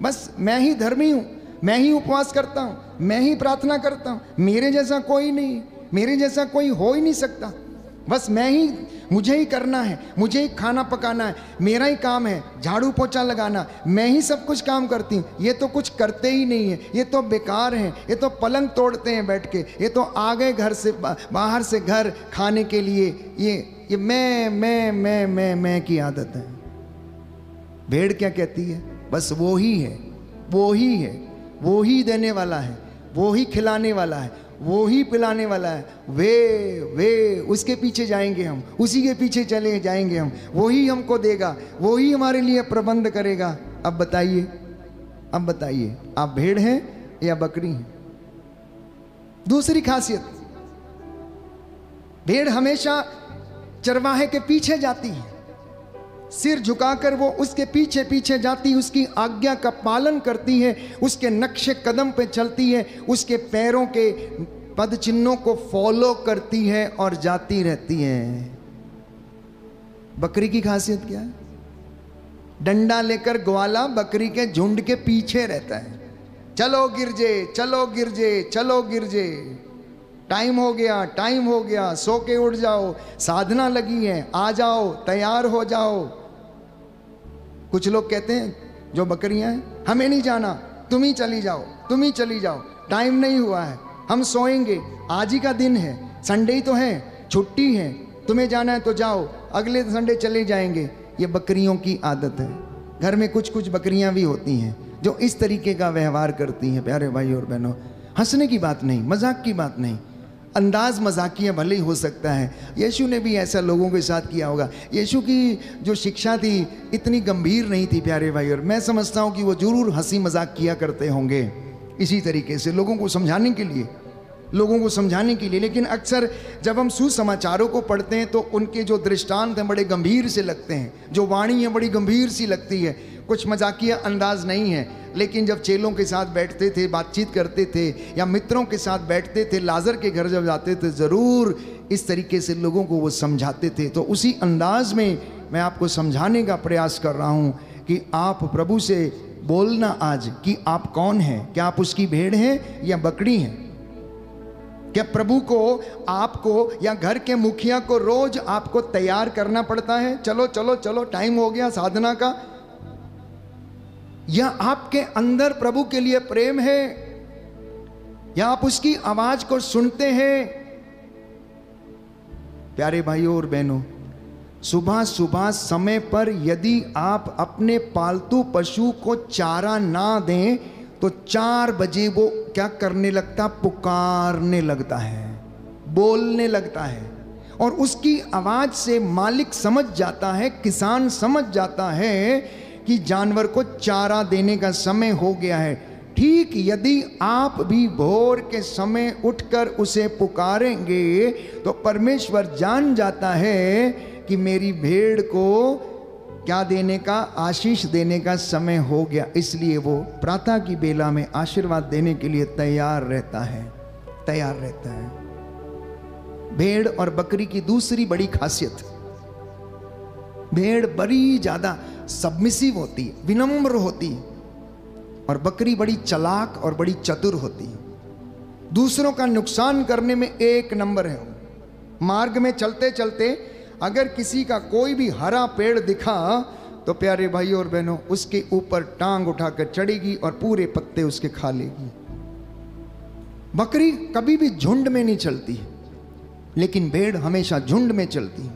बस मैं ही धर्मी हूं, मैं ही उपवास करता हूं, मैं ही प्रार्थना करता हूं, मेरे जैसा कोई नहीं, मेरे जैसा कोई हो ही नहीं सकता, बस मैं ही, मुझे ही करना है, मुझे ही खाना पकाना है, मेरा ही काम है, झाड़ू पोछा लगाना, मैं ही सब कुछ काम करती हूँ। ये तो कुछ करते ही नहीं है, ये तो बेकार हैं, ये तो पलंग तोड़ते हैं बैठ के, ये तो आ गए घर से बाहर से घर खाने के लिए। ये मैं की आदत है। भेड़ क्या कहती है? बस वो ही है, वो ही है, वो ही देने वाला है, वो ही खिलाने वाला है, वो ही पिलाने वाला है, वे उसके पीछे जाएंगे हम, उसी के पीछे चले जाएंगे हम, वो ही हमको देगा, वो ही हमारे लिए प्रबंध करेगा। अब बताइए आप भेड़ हैं या बकरी हैं? दूसरी खासियत, भेड़ हमेशा चरवाहे के पीछे जाती है, सिर झुकाकर वो उसके पीछे पीछे जाती, उसकी आज्ञा का पालन करती है, उसके नक्शे कदम पे चलती है, उसके पैरों के पद चिन्हों को फॉलो करती है और जाती रहती है। बकरी की खासियत क्या है? डंडा लेकर ग्वाला बकरी के झुंड के पीछे रहता है। चलो गिरजे, चलो गिरजे, चलो गिरजे, टाइम हो गया, टाइम हो गया, सो के उठ जाओ, साधना लगी है, आ जाओ, तैयार हो जाओ। कुछ लोग कहते हैं जो बकरियां हैं, हमें नहीं जाना, तुम ही चली जाओ, तुम ही चली जाओ, टाइम नहीं हुआ है, हम सोएंगे, आज ही का दिन है, संडे ही तो है, छुट्टी है, तुम्हें जाना है तो जाओ, अगले संडे चले जाएंगे। ये बकरियों की आदत है। घर में कुछ कुछ बकरियां भी होती हैं जो इस तरीके का व्यवहार करती हैं। प्यारे भाई और बहनों, हंसने की बात नहीं, मजाक की बात नहीं, अंदाज मजाकिया भले ही हो सकता है। यीशु ने भी ऐसा लोगों के साथ किया होगा। यीशु की जो शिक्षा थी इतनी गंभीर नहीं थी प्यारे भाई, और मैं समझता हूँ कि वो जरूर हंसी मजाक किया करते होंगे इसी तरीके से लोगों को समझाने के लिए, लोगों को समझाने के लिए। लेकिन अक्सर जब हम सुसमाचारों को पढ़ते हैं तो उनके जो दृष्टांत हैं बड़े गंभीर से लगते हैं, जो वाणी है बड़ी गंभीर सी लगती है, कुछ मजाकिया अंदाज नहीं है। लेकिन जब चेलों के साथ बैठते थे, बातचीत करते थे, या मित्रों के साथ बैठते थे, लाजर के घर जब जाते थे, ज़रूर इस तरीके से लोगों को वो समझाते थे। तो उसी अंदाज में मैं आपको समझाने का प्रयास कर रहा हूँ कि आप प्रभु से बोलना आज कि आप कौन हैं। क्या आप उसकी भेड़ हैं या बकरी हैं? क्या प्रभु को, आपको या घर के मुखिया को रोज आपको तैयार करना पड़ता है, चलो चलो चलो टाइम हो गया साधना का? या आपके अंदर प्रभु के लिए प्रेम है, या आप उसकी आवाज को सुनते हैं? प्यारे भाइयों और बहनों, सुबह सुबह समय पर यदि आप अपने पालतू पशु को चारा ना दें तो 4 बजे वो क्या करने लगता? पुकारने लगता है, बोलने लगता है, और उसकी आवाज से मालिक समझ जाता है, किसान समझ जाता है कि जानवर को चारा देने का समय हो गया है। ठीक यदि आप भी भोर के समय उठकर उसे पुकारेंगे तो परमेश्वर जान जाता है कि मेरी भेड़ को क्या देने का? आशीष देने का समय हो गया। इसलिए वो प्रातः की बेला में आशीर्वाद देने के लिए तैयार रहता है, तैयार रहता है। भेड़ और बकरी की दूसरी बड़ी खासियत, भेड़ बड़ी ज्यादा सबमिसिव होती है, विनम्र होती है, और बकरी बड़ी चालाक और बड़ी चतुर होती है। दूसरों का नुकसान करने में एक नंबर है। मार्ग में चलते चलते अगर किसी का कोई भी हरा पेड़ दिखा तो प्यारे भाइयों और बहनों उसके ऊपर टांग उठाकर चढ़ेगी और पूरे पत्ते उसके खा लेगी। बकरी कभी भी झुंड में नहीं चलती है, लेकिन भेड़ हमेशा झुंड में चलती है।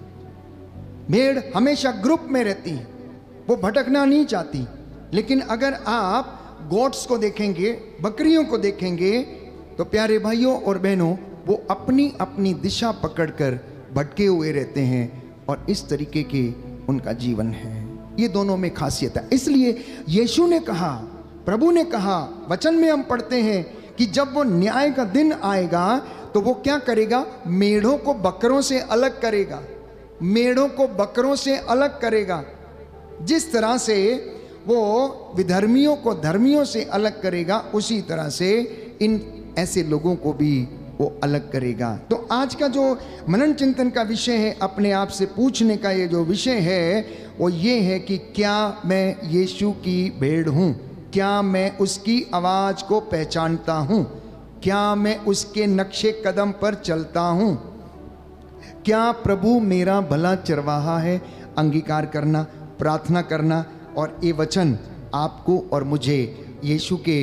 भेड़ हमेशा ग्रुप में रहती है, वो भटकना नहीं चाहती। लेकिन अगर आप गोट्स को देखेंगे, बकरियों को देखेंगे, तो प्यारे भाइयों और बहनों वो अपनी अपनी दिशा पकड़कर भटके हुए रहते हैं, और इस तरीके के उनका जीवन है। ये दोनों में खासियत है। इसलिए यीशु ने कहा, प्रभु ने कहा, वचन में हम पढ़ते हैं कि जब वो न्याय का दिन आएगा तो वो क्या करेगा? मेढ़ों को बकरों से अलग करेगा, मेढ़ों को बकरों से अलग करेगा। जिस तरह से वो विधर्मियों को धर्मियों से अलग करेगा, उसी तरह से इन ऐसे लोगों को भी वो अलग करेगा। तो आज का जो मनन चिंतन का विषय है, अपने आप से पूछने का ये जो विषय है वो ये है कि क्या मैं यीशु की भेड़ हूँ? क्या मैं उसकी आवाज़ को पहचानता हूँ? क्या मैं उसके नक्शे कदम पर चलता हूँ? क्या प्रभु मेरा भला चरवाहा है? अंगीकार करना, प्रार्थना करना, और ये वचन आपको और मुझे यीशु के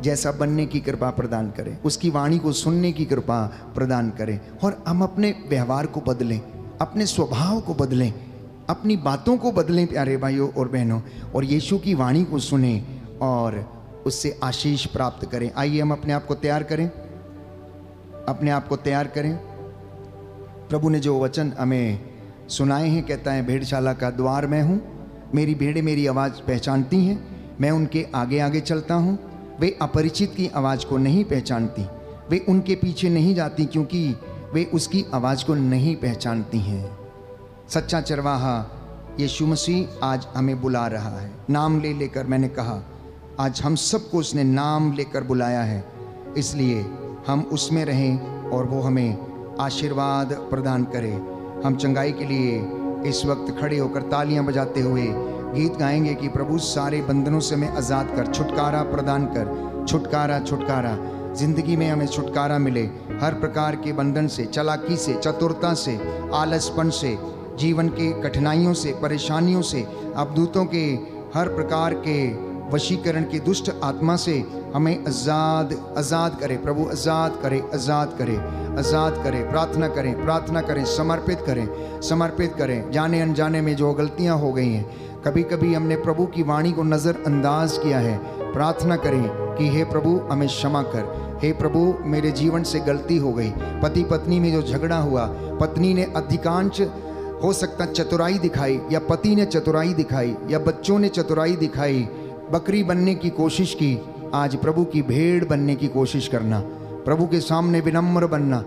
जैसा बनने की कृपा प्रदान करें, उसकी वाणी को सुनने की कृपा प्रदान करें, और हम अपने व्यवहार को बदलें, अपने स्वभाव को बदलें, अपनी बातों को बदलें प्यारे भाइयों और बहनों, और यीशु की वाणी को सुने और उससे आशीष प्राप्त करें। आइए हम अपने आप को तैयार करें, अपने आप को तैयार करें। प्रभु ने जो वचन हमें सुनाए हैं, कहता है भेड़शाला का द्वार मैं हूँ, मेरी भेड़ें मेरी आवाज़ पहचानती हैं, मैं उनके आगे आगे चलता हूँ। वे अपरिचित की आवाज़ को नहीं पहचानती, वे उनके पीछे नहीं जाती, क्योंकि वे उसकी आवाज़ को नहीं पहचानती हैं। सच्चा चरवाहा यीशु मसीह आज हमें बुला रहा है, नाम ले लेकर। मैंने कहा आज हम सबको उसने नाम लेकर बुलाया है, इसलिए हम उसमें रहें और वो हमें आशीर्वाद प्रदान करे। हम चंगाई के लिए इस वक्त खड़े होकर तालियां बजाते हुए गीत गाएंगे कि प्रभु सारे बंधनों से हमें आज़ाद कर, छुटकारा प्रदान कर, छुटकारा छुटकारा। जिंदगी में हमें छुटकारा मिले हर प्रकार के बंधन से, चालाकी से, चतुरता से, आलसपन से, जीवन के कठिनाइयों से, परेशानियों से, अवधूतों के हर प्रकार के वशीकरण की दुष्ट आत्मा से हमें आज़ाद करे प्रभु, आज़ाद करे, आज़ाद करे, आज़ाद करे। प्रार्थना करें, प्रार्थना करें, समर्पित करें, समर्पित करें। जाने अनजाने में जो गलतियां हो गई हैं, कभी कभी हमने प्रभु की वाणी को नज़रअंदाज किया है, प्रार्थना करें कि हे प्रभु हमें क्षमा कर। हे प्रभु मेरे जीवन से गलती हो गई। पति पत्नी में जो झगड़ा हुआ, पत्नी ने अधिकांश हो सकता चतुराई दिखाई, या पति ने चतुराई दिखाई, या बच्चों ने चतुराई दिखाई, बकरी बनने की कोशिश की। आज प्रभु की भेड़ बनने की कोशिश करना, प्रभु के सामने विनम्र बनना,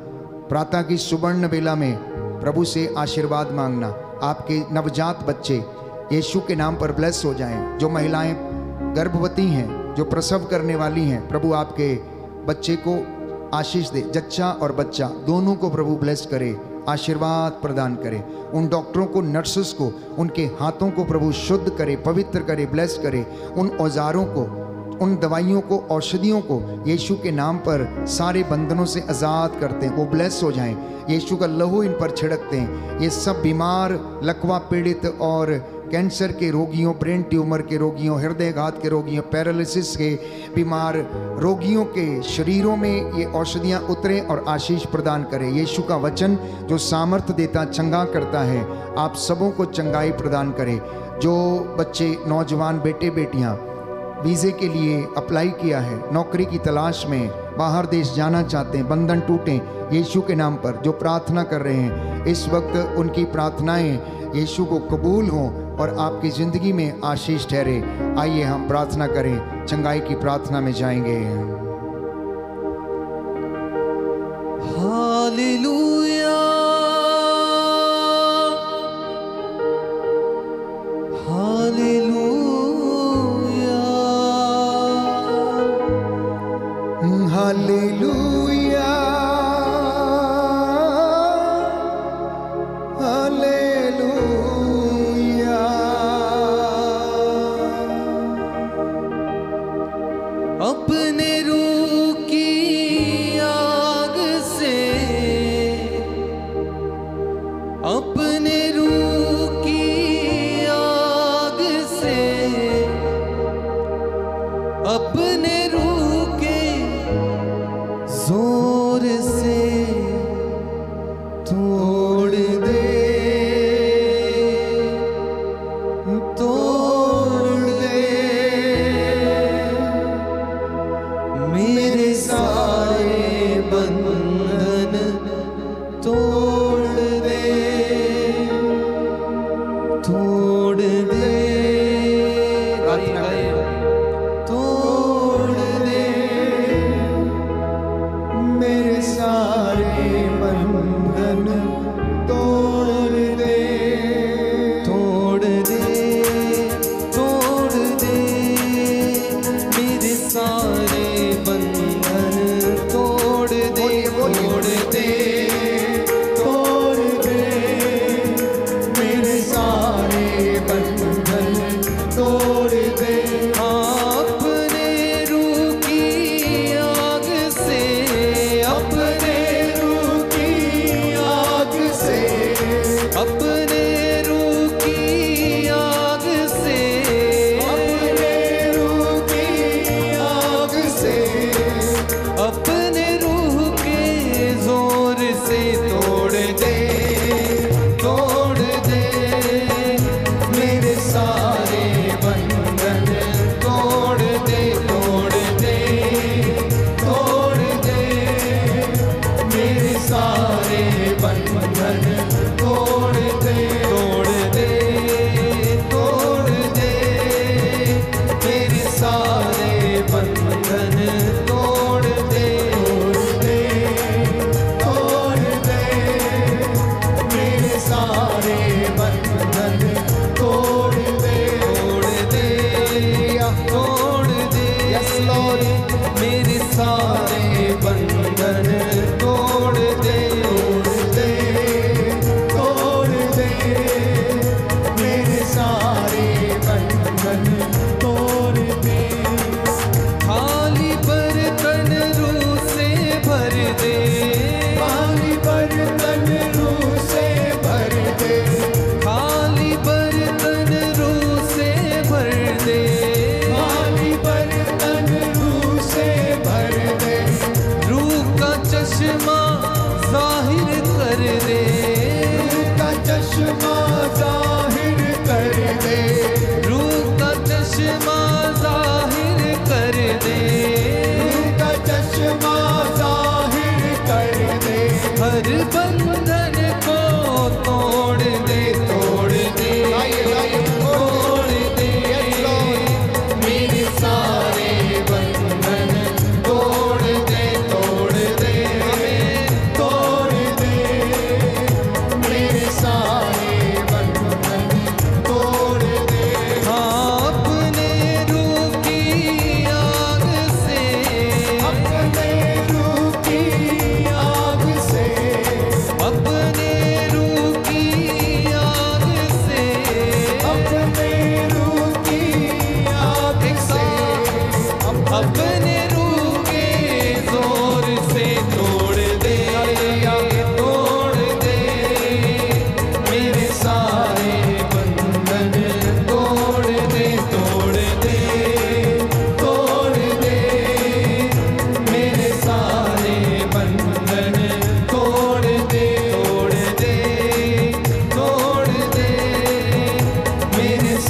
प्रातः की सुवर्ण बेला में प्रभु से आशीर्वाद मांगना। आपके नवजात बच्चे यीशु के नाम पर ब्लेस हो जाएं। जो महिलाएं गर्भवती हैं, जो प्रसव करने वाली हैं, प्रभु आपके बच्चे को आशीष दे। जच्चा और बच्चा दोनों को प्रभु ब्लेस करे, आशीर्वाद प्रदान करे। उन डॉक्टरों को, नर्सेस को, उनके हाथों को प्रभु शुद्ध करे, पवित्र करे, ब्लेस करे। उन औजारों को, उन दवाइयों को, औषधियों को यीशु के नाम पर सारे बंधनों से आज़ाद करते हैं, वो ब्लेस हो जाएं। यीशु का लहू इन पर छिड़कते हैं। ये सब बीमार, लकवा पीड़ित और कैंसर के रोगियों, ब्रेन ट्यूमर के रोगियों, हृदयघात के रोगियों, पैरालिसिस के बीमार रोगियों के शरीरों में ये औषधियाँ उतरे और आशीष प्रदान करें। यीशु का वचन जो सामर्थ्य देता, चंगा करता है, आप सबों को चंगाई प्रदान करे। जो बच्चे, नौजवान बेटे बेटियाँ वीज़े के लिए अप्लाई किया है, नौकरी की तलाश में बाहर देश जाना चाहते हैं, बंधन टूटें यीशु के नाम पर। जो प्रार्थना कर रहे हैं इस वक्त, उनकी प्रार्थनाएं यीशु को कबूल हों और आपकी ज़िंदगी में आशीष ठहरे। आइए हम प्रार्थना करें, चंगाई की प्रार्थना में जाएंगे। हालेलुया, हालेलुया, हालेलुया, हालेलुया। अपने रूह की आग से, अपने रूह की आग से, अपने रूह के जोर से तोड़ दे, तोड़ दे मेरे सारे बंधन, तोड़ दे, तोड़ दे, तोड़ दे मेरे सारे बंधन, तोड़ दे, तोड़ दे, तोड़ दे मेरे सारे बंधन, तोड़ दे, तोड़ दे, तोड़ दे मेरे सारे बंधन,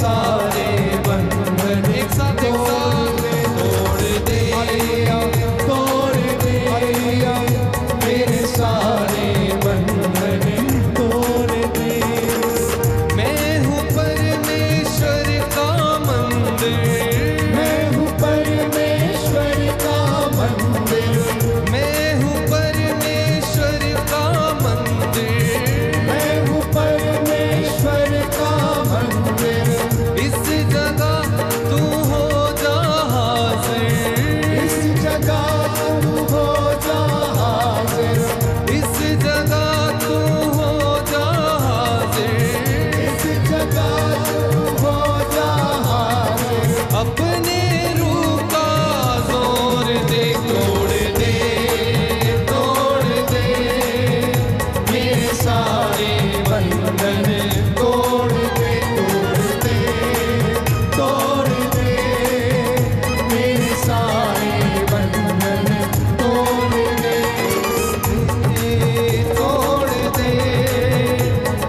सारे बंधन एक साथ तोड़ दे, तोड़ दे मेरे सारे बंधन तोड़ दे। मैं हूँ परमेश्वर का मंदिर, मैं हूँ परमेश्वर का मंदिर, मैं हूँ परमेश्वर का मंदिर, मैं हूँ परमेश्वर का मंदिर। इस जगह तू हो जा हाजिर, इस जगह तू हो जा हाजिर, इस जगह तू हो जा हाजिर, इस जगह तू हो जा हाजिर। अपने रूह का जोर दे, तोड़ दे, तोड़ दे मेरे सारे बंधन तोड़ दे, तोड़ दे मेरे सारे बंधन तोड़ दे, तोड़ दे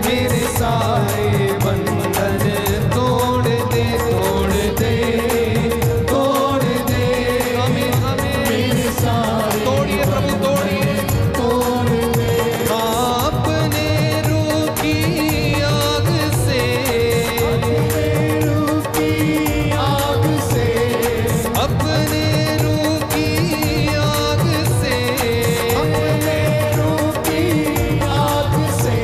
मेरे सारे बंधन तोड़ दे, तोड़ दे, तोड़ दे मेरे सारे तोड़िए प्रभु तोड़िए, तोड़ दे। अपने रूह की आग से, अपने रूह की आग से, अपने रूह की आग से, अपने रूह की आग से,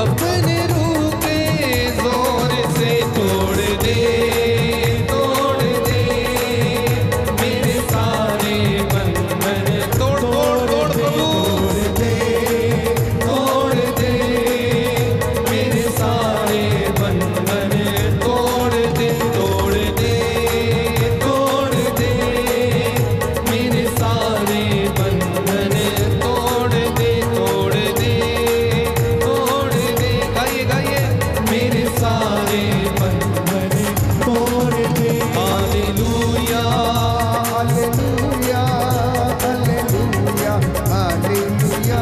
अपने रूह के जोर से तोड़ दे, तोड़ दे मेरे सारे बंधन तोड़, तोड़, तोड़ प्रभु, तोड़ दे मेरे सारे बंधन तोड़ दे, तोड़ दे, तोड़ दे मेरे सारे बंधन तोड़ दे, तोड़ दे, तोड़ दे। गाइए गाइए मेरे सारे बंधन तोड़ दे। हालेलुया, हालेलुया, हालेलुया, हालेलुया।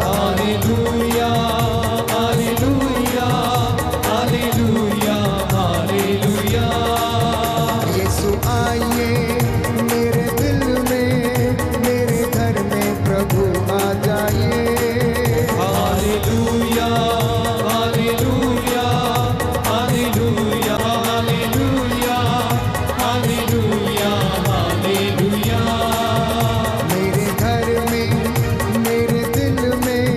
हालेलुया, हालेलुया, हालेलुया, हालेलुया। यीशु आइए मेरे दिल में, मेरे घर में प्रभु आ जाइए। हालेलुया, हालेलुया, हालेलुया, हालेलुया, हालेलुया, हालेलुया। मेरे घर में, मेरे दिल में,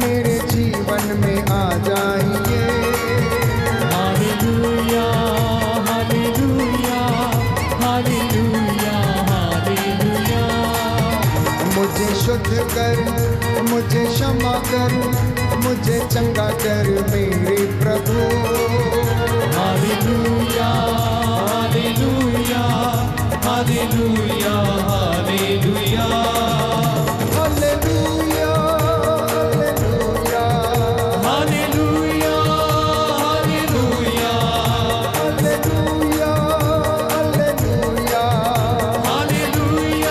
मेरे जीवन में आ जाइए। हालेलुया, हालेलुया, हालेलुया, हालेलुया। मुझे शुद्ध कर, मुझे क्षमा कर, मुझे चंगा कर मेरे प्रभु। हालेलुया, हालेलुया, हालेलुया, हालेलुया। हालेलुया, हालेलुया, हालेलुया, हालेलुया, हालेलुया, हालेलुया, हालेलुया,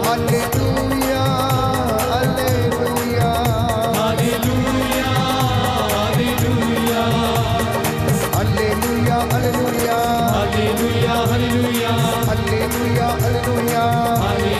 हालेलुया, हालेलुया, हालेलुया। हालेलुया, हालेलुया, हालेलुया, हालेलुया, हालेलुया, हालेलुया, हालेलुया, हालेलुया,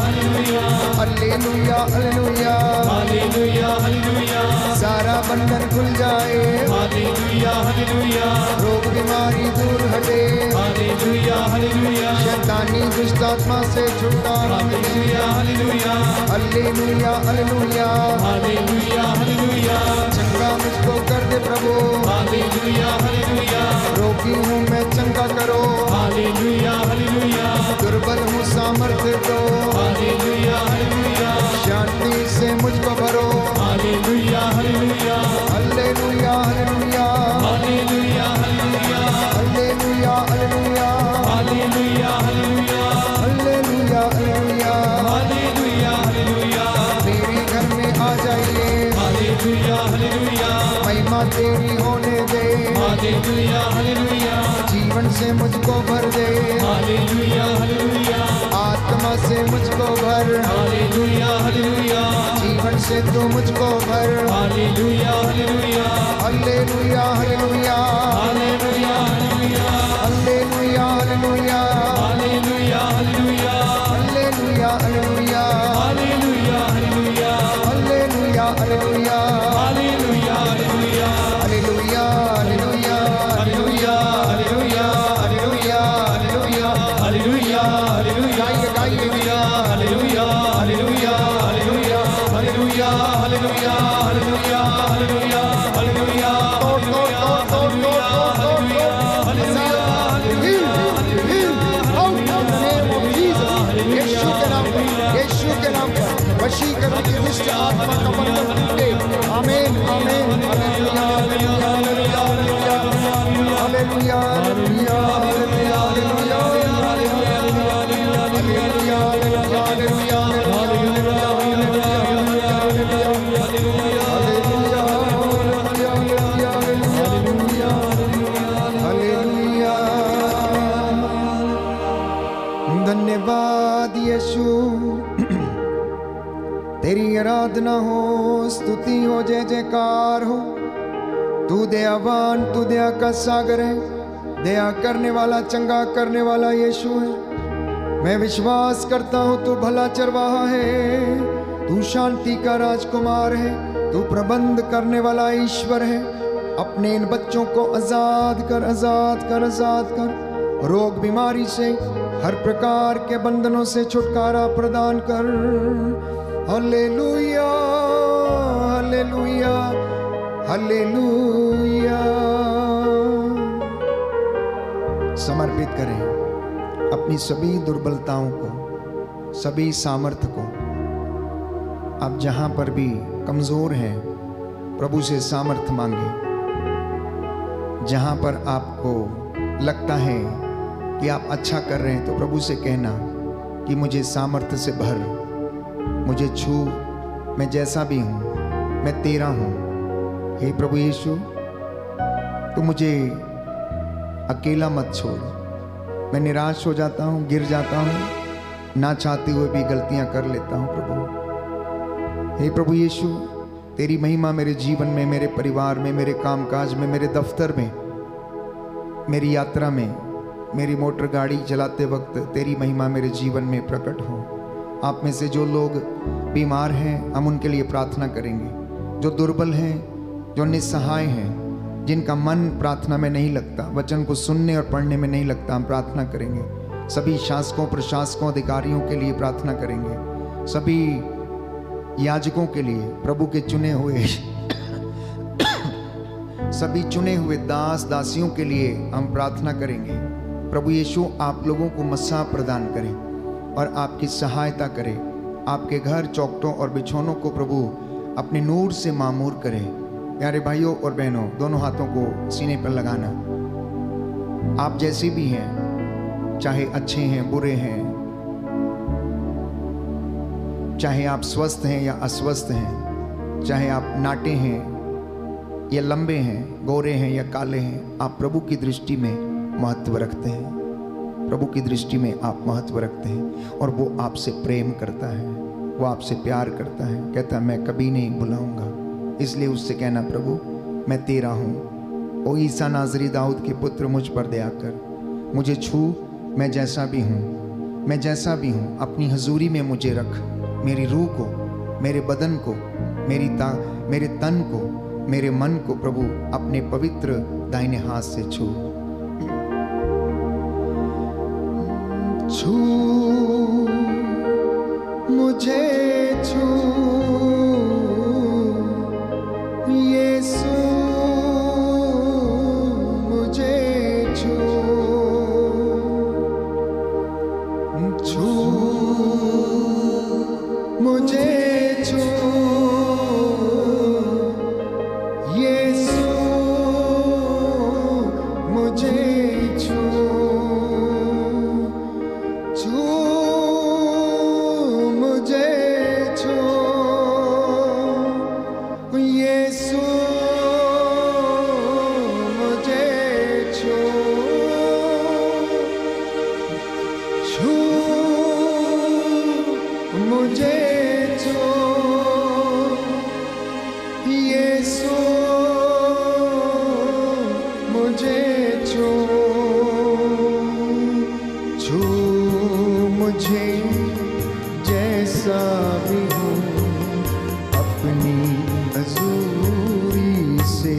हालेलुया, हालेलुया, हालेलुया। हालेलुया, हालेलुया, सारा बंधन खुल जाए, हालेलुया, हालेलुया, रोग बीमारी दूर हटे, हालेलुया, हालेलुया, शैतानी दुष्ट आत्मा से छुटकारा मिले। हालेलुया, हालेलुया, हालेलुया, हालेलुया। हालेलुया, हालेलुया, चंगा मुझको कर दे प्रभु, हालेलुया, हालेलुया, रोगी हूँ मैं चंगा करो, हालेलुया, हालेलुया, दुर्बल हूँ सामर्थ्य दो, हालेलुया, हालेलुया, शांति से मुझको भरो। हालेलुया, हालेलुया, हालेलुया, हालेलुया, हालेलुया, हालेलुया, हालेलुया, हालेलुया, हालेलुया, हालेलुया, हालेलुया, हालेलुया। हालेलुया, हालेलुया, मेरे घर में आ जाइए, हालेलुया, हालेलुया, महिमा तेरी होने दे, हालेलुया हालेलुया, जीवन से मुझको भर दे, हालेलुया हालेलुया, आत्मा से मुझको भर, हालेलुया हालेलुया, जीवन से तू मुझको भर, हालेलुया हालेलुया, हालेलुया हालेलुया, हालेलुया हालेलुया, हालेलुया हालेलुया, हालेलुया हालेलुया, हालेलुया हालेलुया, हालेलुया हालेलुया, हालेलुया हालेलुया, हालेलुया हालेलुया, हालेलुया हालेलुया, हालेलुया हालेलुया, हालेलुया हालेलुया, हालेलुया हालेलुया, गाइए गाइए, हालेलुया हालेलुया, हालेलुया हालेलुया, हालेलुया हालेलुया, हालेलुया हालेलुया, तोड़ तोड़ तोड़ तोड़ तोड़ तोड़ तोड़, यीशु के नाम पर, यीशु के नाम पर वशीकरण की दुष्ट आत्मा का बंधन टूटे। आमीन आमीन, हालेलुया हालेलुया हालेलुया हालेलुया, हालेलुया हालेलुया हालेलुया, धन्यवाद यीशु, तेरी आराधना हो, स्तुति हो, जय जयकार हो। तू दयावान, तू दया का सागर है, दया करने वाला, चंगा करने वाला यीशु है। मैं विश्वास करता हूँ तू भला चरवाहा है, तू शांति का राजकुमार है, तू प्रबंध करने वाला ईश्वर है। अपने इन बच्चों को आजाद कर, आजाद कर, आजाद कर, रोग बीमारी से, हर प्रकार के बंधनों से छुटकारा प्रदान कर। हालेलुया हालेलुया हालेलुया। समर्पित करें अपनी सभी दुर्बलताओं को, सभी सामर्थ्य को। आप जहां पर भी कमजोर हैं, प्रभु से सामर्थ्य मांगे। जहां पर आपको लगता है कि आप अच्छा कर रहे हैं, तो प्रभु से कहना कि मुझे सामर्थ्य से भर, मुझे छू, मैं जैसा भी हूँ मैं तेरा हूँ। हे प्रभु यीशु, तू मुझे अकेला मत छोड़। मैं निराश हो जाता हूँ, गिर जाता हूँ, ना चाहते हुए भी गलतियाँ कर लेता हूँ प्रभु। हे प्रभु यीशु, तेरी महिमा मेरे जीवन में, मेरे परिवार में, मेरे कामकाज में, मेरे दफ्तर में, मेरी यात्रा में, मेरी मोटर गाड़ी चलाते वक्त तेरी महिमा मेरे जीवन में प्रकट हो। आप में से जो लोग बीमार हैं, हम उनके लिए प्रार्थना करेंगे। जो दुर्बल हैं, जो निस्सहाय हैं, जिनका मन प्रार्थना में नहीं लगता, वचन को सुनने और पढ़ने में नहीं लगता, हम प्रार्थना करेंगे। सभी शासकों, प्रशासकों, अधिकारियों के लिए प्रार्थना करेंगे। सभी याजकों के लिए, प्रभु के चुने हुए सभी चुने हुए दास दासियों के लिए हम प्रार्थना करेंगे। प्रभु यीशु, आप लोगों को मसा प्रदान करें और आपकी सहायता करें। आपके घर, चौखटों और बिछौनों को प्रभु अपने नूर से मामूर करें। प्यारे भाइयों और बहनों, दोनों हाथों को सीने पर लगाना। आप जैसे भी हैं, चाहे अच्छे हैं, बुरे हैं, चाहे आप स्वस्थ हैं या अस्वस्थ हैं, चाहे आप नाटे हैं या लंबे हैं, गोरे हैं या काले हैं, आप प्रभु की दृष्टि में महत्व रखते हैं। प्रभु की दृष्टि में आप महत्व रखते हैं और वो आपसे प्रेम करता है, वो आपसे प्यार करता है। कहता है मैं कभी नहीं भुलाऊंगा। इसलिए उससे कहना, प्रभु मैं तेरा हूँ। ओ ईसा नाजरी दाऊद के पुत्र, मुझ पर दया कर, मुझे छू, मैं जैसा भी हूँ, मैं जैसा भी हूँ, अपनी हजूरी में मुझे रख। मेरी रूह को, मेरे बदन को, मेरे तन को, मेरे मन को प्रभु अपने पवित्र दाहिने हाथ से छू। छू मुझे, छू यीशु मुझे छू, छू मुझे, छू यीशु मुझे छू, छू मुझे छू मुझे छू, छू मुझे जैसा भी हूँ अपनी हजूरी से,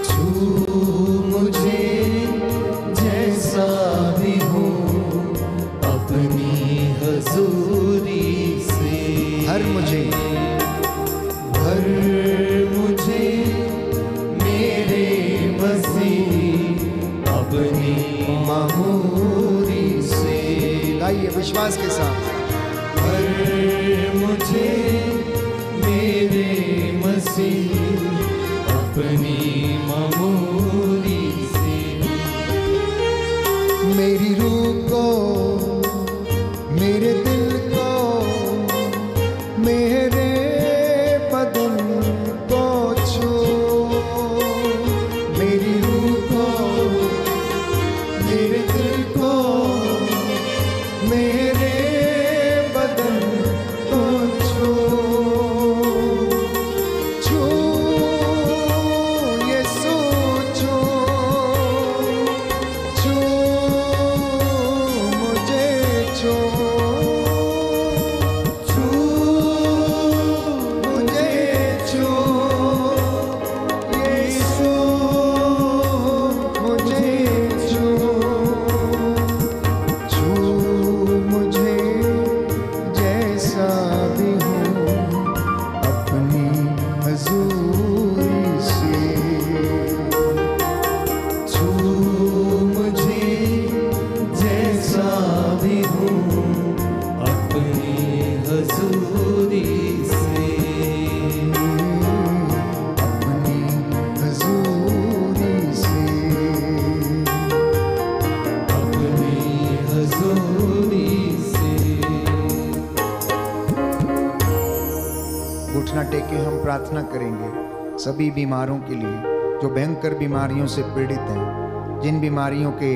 छू मुझे जैसा भी हूँ अपनी हजूरी से, हर मुझे भर मुझे मेरे मसीह अपनी माहूरी से। गाइए विश्वास के साथ, भर मुझे मेरे मसीह अपनी मामूली से। मेरी रूह को, मेरे दिल को, मेरे बदन को छू, मेरी रूह को, मेरे दिल को, मेरे बदन को छू, छू यीशु छू, छू मुझे छू, छू मुझे छू, यीशु मुझे छू, छू मुझे जैसा भी हूँ अपनी हजूरी से, छू मुझे जैसा भी हूँ अपनी हजूरी से, अपनी हजूरी से। अपनी हजूरी से। घुटना टेके हम प्रार्थना करेंगे सभी बीमारों के लिए जो भयंकर बीमारियों से पीड़ित हैं, जिन बीमारियों के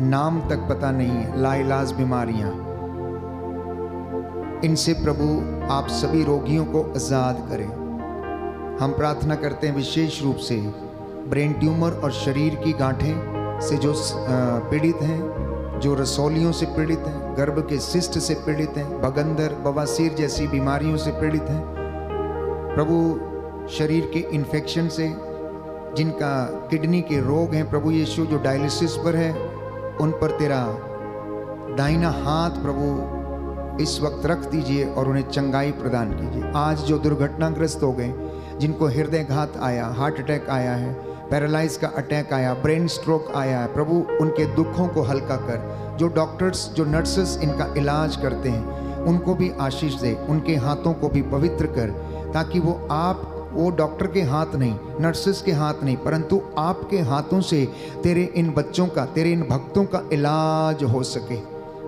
नाम तक पता नहीं है, लाइलाज बीमारियां, इनसे प्रभु आप सभी रोगियों को आजाद करें। हम प्रार्थना करते हैं विशेष रूप से ब्रेन ट्यूमर और शरीर की गांठें से जो पीड़ित हैं, जो रसौलियों से पीड़ित हैं, गर्भ के सिस्ट से पीड़ित हैं, भगंदर बवासीर जैसी बीमारियों से पीड़ित हैं, प्रभु शरीर के इन्फेक्शन से, जिनका किडनी के रोग हैं, प्रभु यीशु जो डायलिसिस पर है, उन पर तेरा दाहिना हाथ प्रभु इस वक्त रख दीजिए और उन्हें चंगाई प्रदान कीजिए। आज जो दुर्घटनाग्रस्त हो गए, जिनको हृदयघात आया, हार्ट अटैक आया है, पैरालाइज का अटैक आया, ब्रेन स्ट्रोक आया है, प्रभु उनके दुखों को हल्का कर। जो डॉक्टर्स, जो नर्सेस इनका इलाज करते हैं, उनको भी आशीष दे, उनके हाथों को भी पवित्र कर, ताकि वो डॉक्टर के हाथ नहीं, नर्सेस के हाथ नहीं, परंतु आपके हाथों से तेरे इन बच्चों का, तेरे इन भक्तों का इलाज हो सके।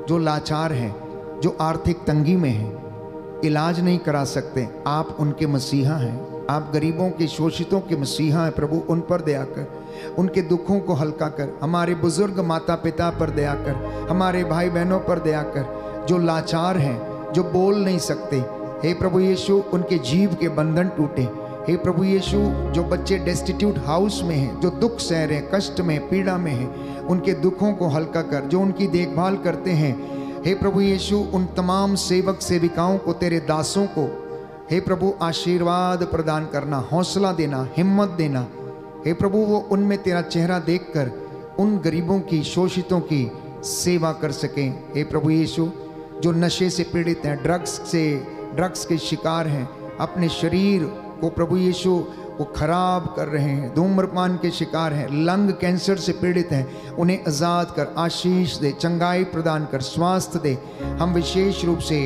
जो लाचार हैं, जो आर्थिक तंगी में हैं, इलाज नहीं करा सकते, आप उनके मसीहा हैं, आप गरीबों के, शोषितों के मसीहा हैं। प्रभु उन पर दया कर, उनके दुखों को हल्का कर, हमारे बुजुर्ग माता पिता पर दया कर, हमारे भाई बहनों पर दया कर, जो लाचार हैं, जो बोल नहीं सकते, हे प्रभु यीशु उनके जीव के बंधन टूटे। हे प्रभु यीशु जो बच्चे डेस्टिट्यूट हाउस में हैं, जो दुख सह रहे हैं, कष्ट में, पीड़ा में हैं, उनके दुखों को हल्का कर। जो उनकी देखभाल करते हैं, हे प्रभु यीशु उन तमाम सेवक सेविकाओं को, तेरे दासों को, हे प्रभु आशीर्वाद प्रदान करना, हौसला देना, हिम्मत देना। हे प्रभु वो उनमें तेरा चेहरा देखकर उन गरीबों की, शोषितों की सेवा कर सकें। हे प्रभु यीशु जो नशे से पीड़ित हैं, ड्रग्स के शिकार हैं, अपने शरीर को प्रभु यीशु वो खराब कर रहे हैं, धूम्रपान के शिकार हैं, लंग कैंसर से पीड़ित हैं, उन्हें आज़ाद कर, आशीष दे, चंगाई प्रदान कर, स्वास्थ्य दे। हम विशेष रूप से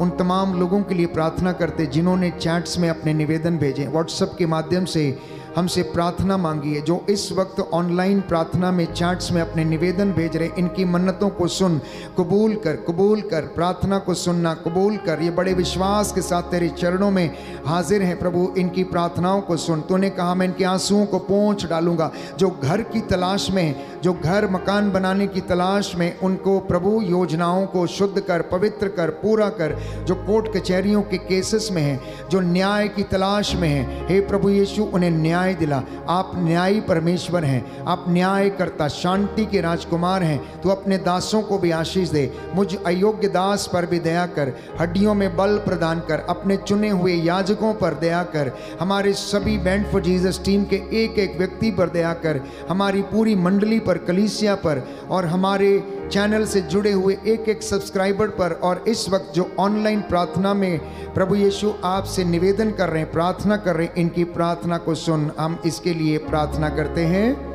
उन तमाम लोगों के लिए प्रार्थना करते जिन्होंने चैट्स में अपने निवेदन भेजे, व्हाट्सएप के माध्यम से हमसे प्रार्थना मांगी है, जो इस वक्त ऑनलाइन प्रार्थना में चैट्स में अपने निवेदन भेज रहे, इनकी मन्नतों को सुन, कबूल कर, प्रार्थना को सुनना कबूल कर। ये बड़े विश्वास के साथ तेरे चरणों में हाजिर हैं प्रभु, इनकी प्रार्थनाओं को सुन। तूने कहा मैं इनके आंसुओं को पोंछ डालूंगा। जो घर की तलाश में, जो घर मकान बनाने की तलाश में, उनको प्रभु योजनाओं को शुद्ध कर, पवित्र कर, पूरा कर। जो कोर्ट कचहरियों के केसेस में हैं, जो न्याय की तलाश में हैं, हे प्रभु यीशु उन्हें न्याय न्याय दिला। आप न्यायी परमेश्वर हैं, आप न्यायकर्ता, शांति के राजकुमार हैं। तो अपने दासों को भी आशीष दे। मुझ अयोग्य दास पर भी दया कर, हड्डियों में बल प्रदान कर, अपने चुने हुए याजकों पर दया कर, हमारे सभी बैंड फॉर जीसस टीम के एक एक व्यक्ति पर दया कर, हमारी पूरी मंडली पर, कलीसिया पर, और हमारे चैनल से जुड़े हुए एक एक सब्सक्राइबर पर। और इस वक्त जो ऑनलाइन प्रार्थना में प्रभु यीशु आपसे निवेदन कर रहे हैं, प्रार्थना कर रहे हैं, इनकी प्रार्थना को सुन। हम इसके लिए प्रार्थना करते हैं।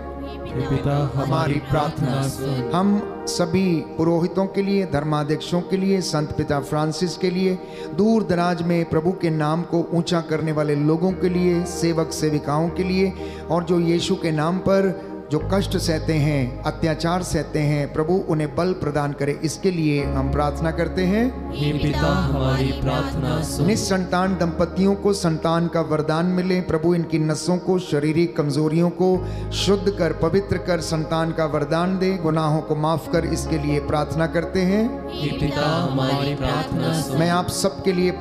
पिता हमारी प्रार्थना सुन। हम सभी पुरोहितों के लिए, धर्माध्यक्षों के लिए, संत पिता फ्रांसिस के लिए, दूर दराज में प्रभु के नाम को ऊंचा करने वाले लोगों के लिए, सेवक सेविकाओं के लिए, और जो यीशु के नाम पर जो कष्ट सहते हैं, अत्याचार सहते हैं, प्रभु उन्हें बल प्रदान करे, इसके लिए हम प्रार्थना करते हैं। हे पिता हमारी प्रार्थना सुन। निसंतान दंपतियों को संतान का वरदान मिले। प्रभु इनकी नसों को, शारीरिक कमजोरियों को शुद्ध कर, पवित्र कर, संतान का वरदान दे, गुनाहों को माफ कर, इसके लिए प्रार्थना करते हैं। हे पिता हमारी प्रार्थना सुन। मैं आप सबके लिए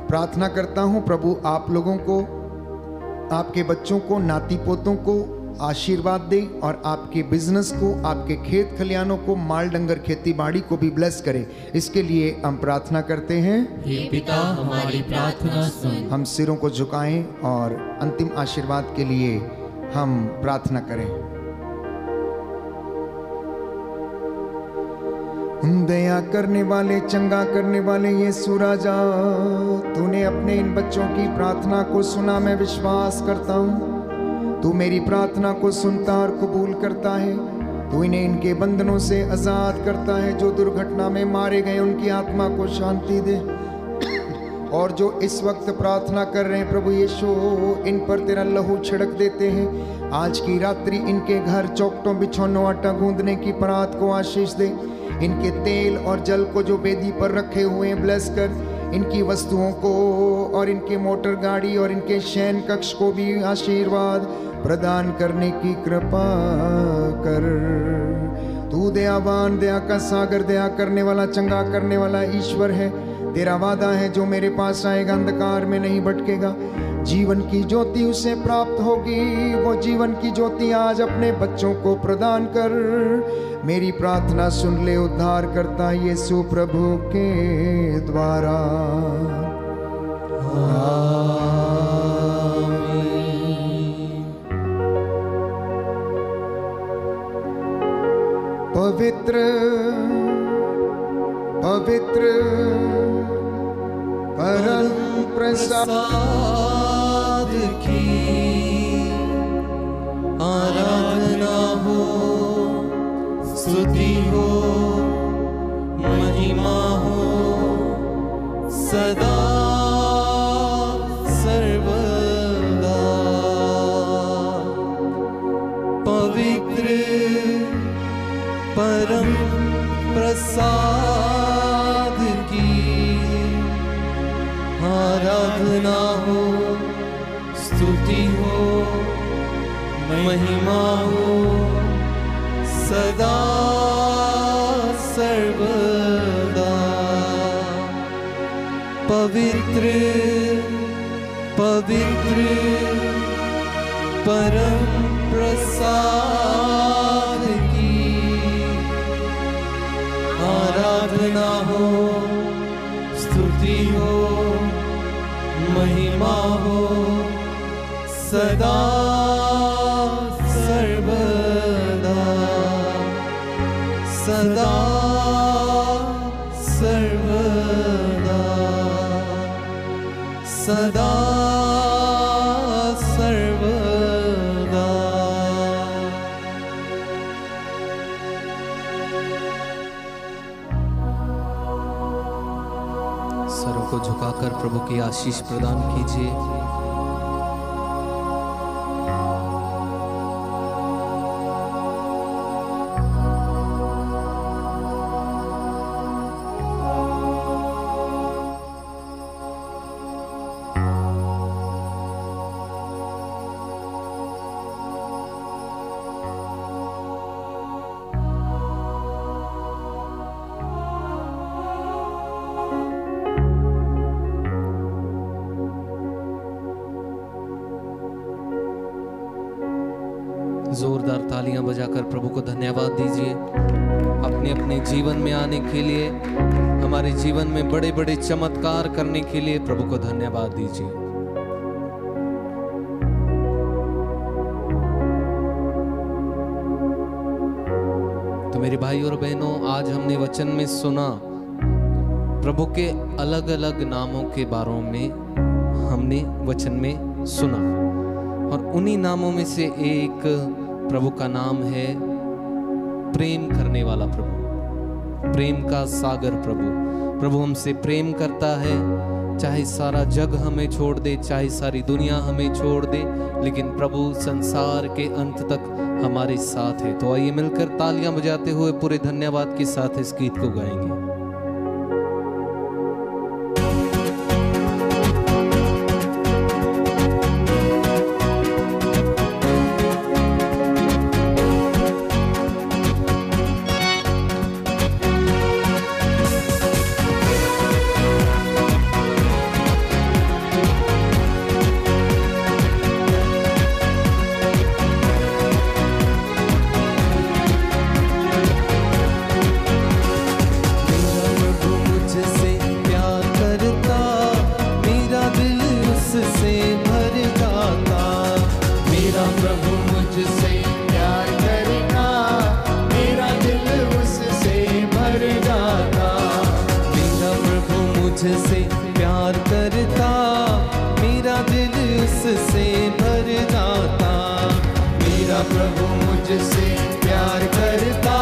प्रार्थना करता हूँ। प्रभु आप लोगों को, आपके बच्चों को, नाती पोतों को आशीर्वाद दे, और आपके बिजनेस को, आपके खेत खलियानों को, माल डंगर खेती बाड़ी को भी ब्लेस करे, इसके लिए हम प्रार्थना करते हैं। हे पिता हमारी प्रार्थना सुन। हम सिरों को झुकाएं और अंतिम आशीर्वाद के लिए हम प्रार्थना करें। दया करने वाले, चंगा करने वाले यीशु राजा, तूने अपने इन बच्चों की प्रार्थना को सुना। मैं विश्वास करता हूँ तू मेरी प्रार्थना को सुनता और कबूल करता है। तू इन्हें इनके बंधनों से आजाद करता है। जो दुर्घटना में मारे गए उनकी आत्मा को शांति दे, और जो इस वक्त प्रार्थना कर रहे हैं प्रभु यीशु, इन पर तेरा लहू छिड़क देते हैं। आज की रात्रि इनके घर चौकटों, बिछौनों, आटा गूंदने की परात को आशीष दे। इनके तेल और जल को जो वेदी पर रखे हुए हैं ब्लेस कर। इनकी वस्तुओं को और इनके मोटर गाड़ी और इनके शयन कक्ष को भी आशीर्वाद प्रदान करने की कृपा कर। तू दयावान, दया का सागर, दया करने वाला, चंगा करने वाला ईश्वर है। तेरा वादा है जो मेरे पास आएगा अंधकार में नहीं भटकेगा, जीवन की ज्योति उसे प्राप्त होगी। वो जीवन की ज्योति आज अपने बच्चों को प्रदान कर। मेरी प्रार्थना सुन ले उद्धार करता यीशु प्रभु के द्वारा। पवित्र पवित्र परम प्रसाद की आराधना हो, स्तुति हो, महिमा हो सदा सर्वदा। पवित्र परम प्रसाद की आराधना हो, स्तुति हो, महिमा हो सदा सर्वदा। पवित्र पवित्र परम प्रसाद की आराधना हो, स्तुति हो, महिमा हो सदा सर्वदा सदा सर्वदा सदा सर्वदा। सरों को झुकाकर प्रभु की आशीष प्रदान कीजिए। जोरदार तालियां बजाकर प्रभु को धन्यवाद दीजिए। अपने अपने जीवन में आने के लिए, हमारे जीवन में बड़े बड़े चमत्कार करने के लिए प्रभु को धन्यवाद दीजिए। तो मेरे भाई और बहनों, आज हमने वचन में सुना प्रभु के अलग अलग नामों के बारे में हमने वचन में सुना, और उन्हीं नामों में से एक प्रभु का नाम है प्रेम करने वाला प्रभु, प्रेम का सागर प्रभु। प्रभु हमसे प्रेम करता है, चाहे सारा जग हमें छोड़ दे, चाहे सारी दुनिया हमें छोड़ दे, लेकिन प्रभु संसार के अंत तक हमारे साथ है। तो आइए मिलकर तालियां बजाते हुए पूरे धन्यवाद के साथ इस गीत को गाएंगे। मुझसे प्यार करता, मेरा दिल उससे भर जाता। मेरा प्रभु मुझसे प्यार करता,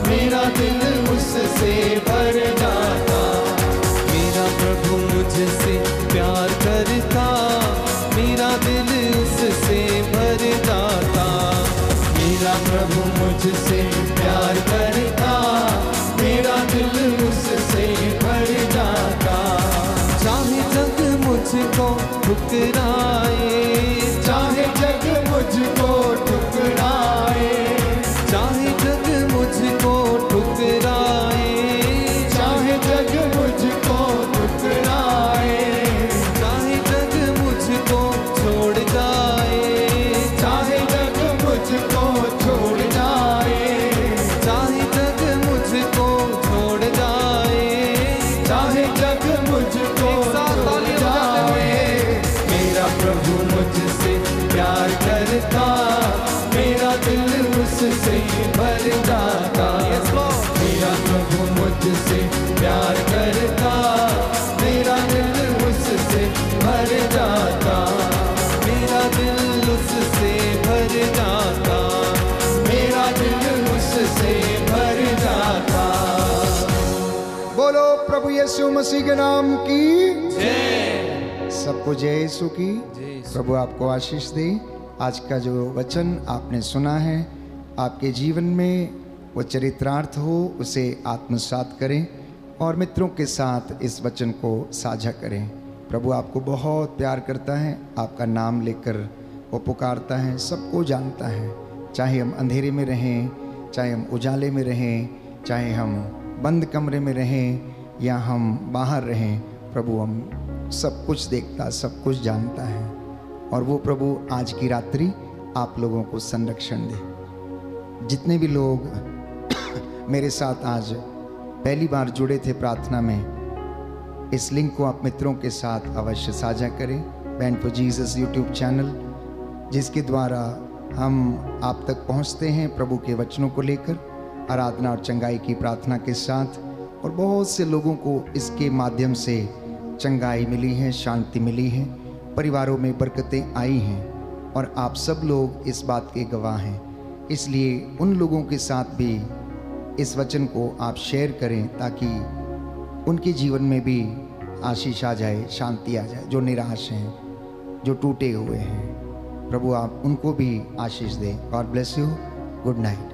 मेरा दिल उससे भर जाता। मेरा प्रभु मुझसे प्यार करता, मेरा दिल उससे भर जाता। मेरा प्रभु मुझसे प्यार करता, मेरा दिल उससे भर जाता। चाहे जग मुझको ठुकराए, चाहे जग मुझको ठुकराए, चाहे जग मुझको ठुकराए, चाहे जग मुझको ठुकराए, चाहे जग मुझको छोड़ जाए, चाहे जग मुझको छोड़ जाए, चाहे जग मुझको छोड़ जाए, चाहे जग मुझको छोड़ जाए। मेरा प्रभु मुझसे प्यार करता, मेरा दिल उससे भर जाता। मेरा प्रभु मुझसे प्यार करता, मेरा दिल उससे भर जाता। मेरा दिल उससे भर जाता, मेरा दिल उससे भर जाता। बोलो प्रभु यीशु मसीह के नाम की जय। सबको जय यीशु की। प्रभु आपको आशीष दे। आज का जो वचन आपने सुना है, आपके जीवन में वो चरित्रार्थ हो, उसे आत्मसात करें और मित्रों के साथ इस वचन को साझा करें। प्रभु आपको बहुत प्यार करता है, आपका नाम लेकर वो पुकारता है, सबको जानता है। चाहे हम अंधेरे में रहें, चाहे हम उजाले में रहें, चाहे हम बंद कमरे में रहें या हम बाहर रहें, प्रभु हम सब कुछ देखता, सब कुछ जानता है। और वो प्रभु आज की रात्रि आप लोगों को संरक्षण दे। जितने भी लोग मेरे साथ आज पहली बार जुड़े थे प्रार्थना में, इस लिंक को आप मित्रों के साथ अवश्य साझा करें। Band for Jesus YouTube channel, जिसके द्वारा हम आप तक पहुंचते हैं प्रभु के वचनों को लेकर, आराधना और चंगाई की प्रार्थना के साथ। और बहुत से लोगों को इसके माध्यम से चंगाई मिली है, शांति मिली है, परिवारों में बरकतें आई हैं, और आप सब लोग इस बात के गवाह हैं। इसलिए उन लोगों के साथ भी इस वचन को आप शेयर करें, ताकि उनके जीवन में भी आशीष आ जाए, शांति आ जाए। जो निराश हैं, जो टूटे हुए हैं, प्रभु आप उनको भी आशीष दें। God bless you. Good night.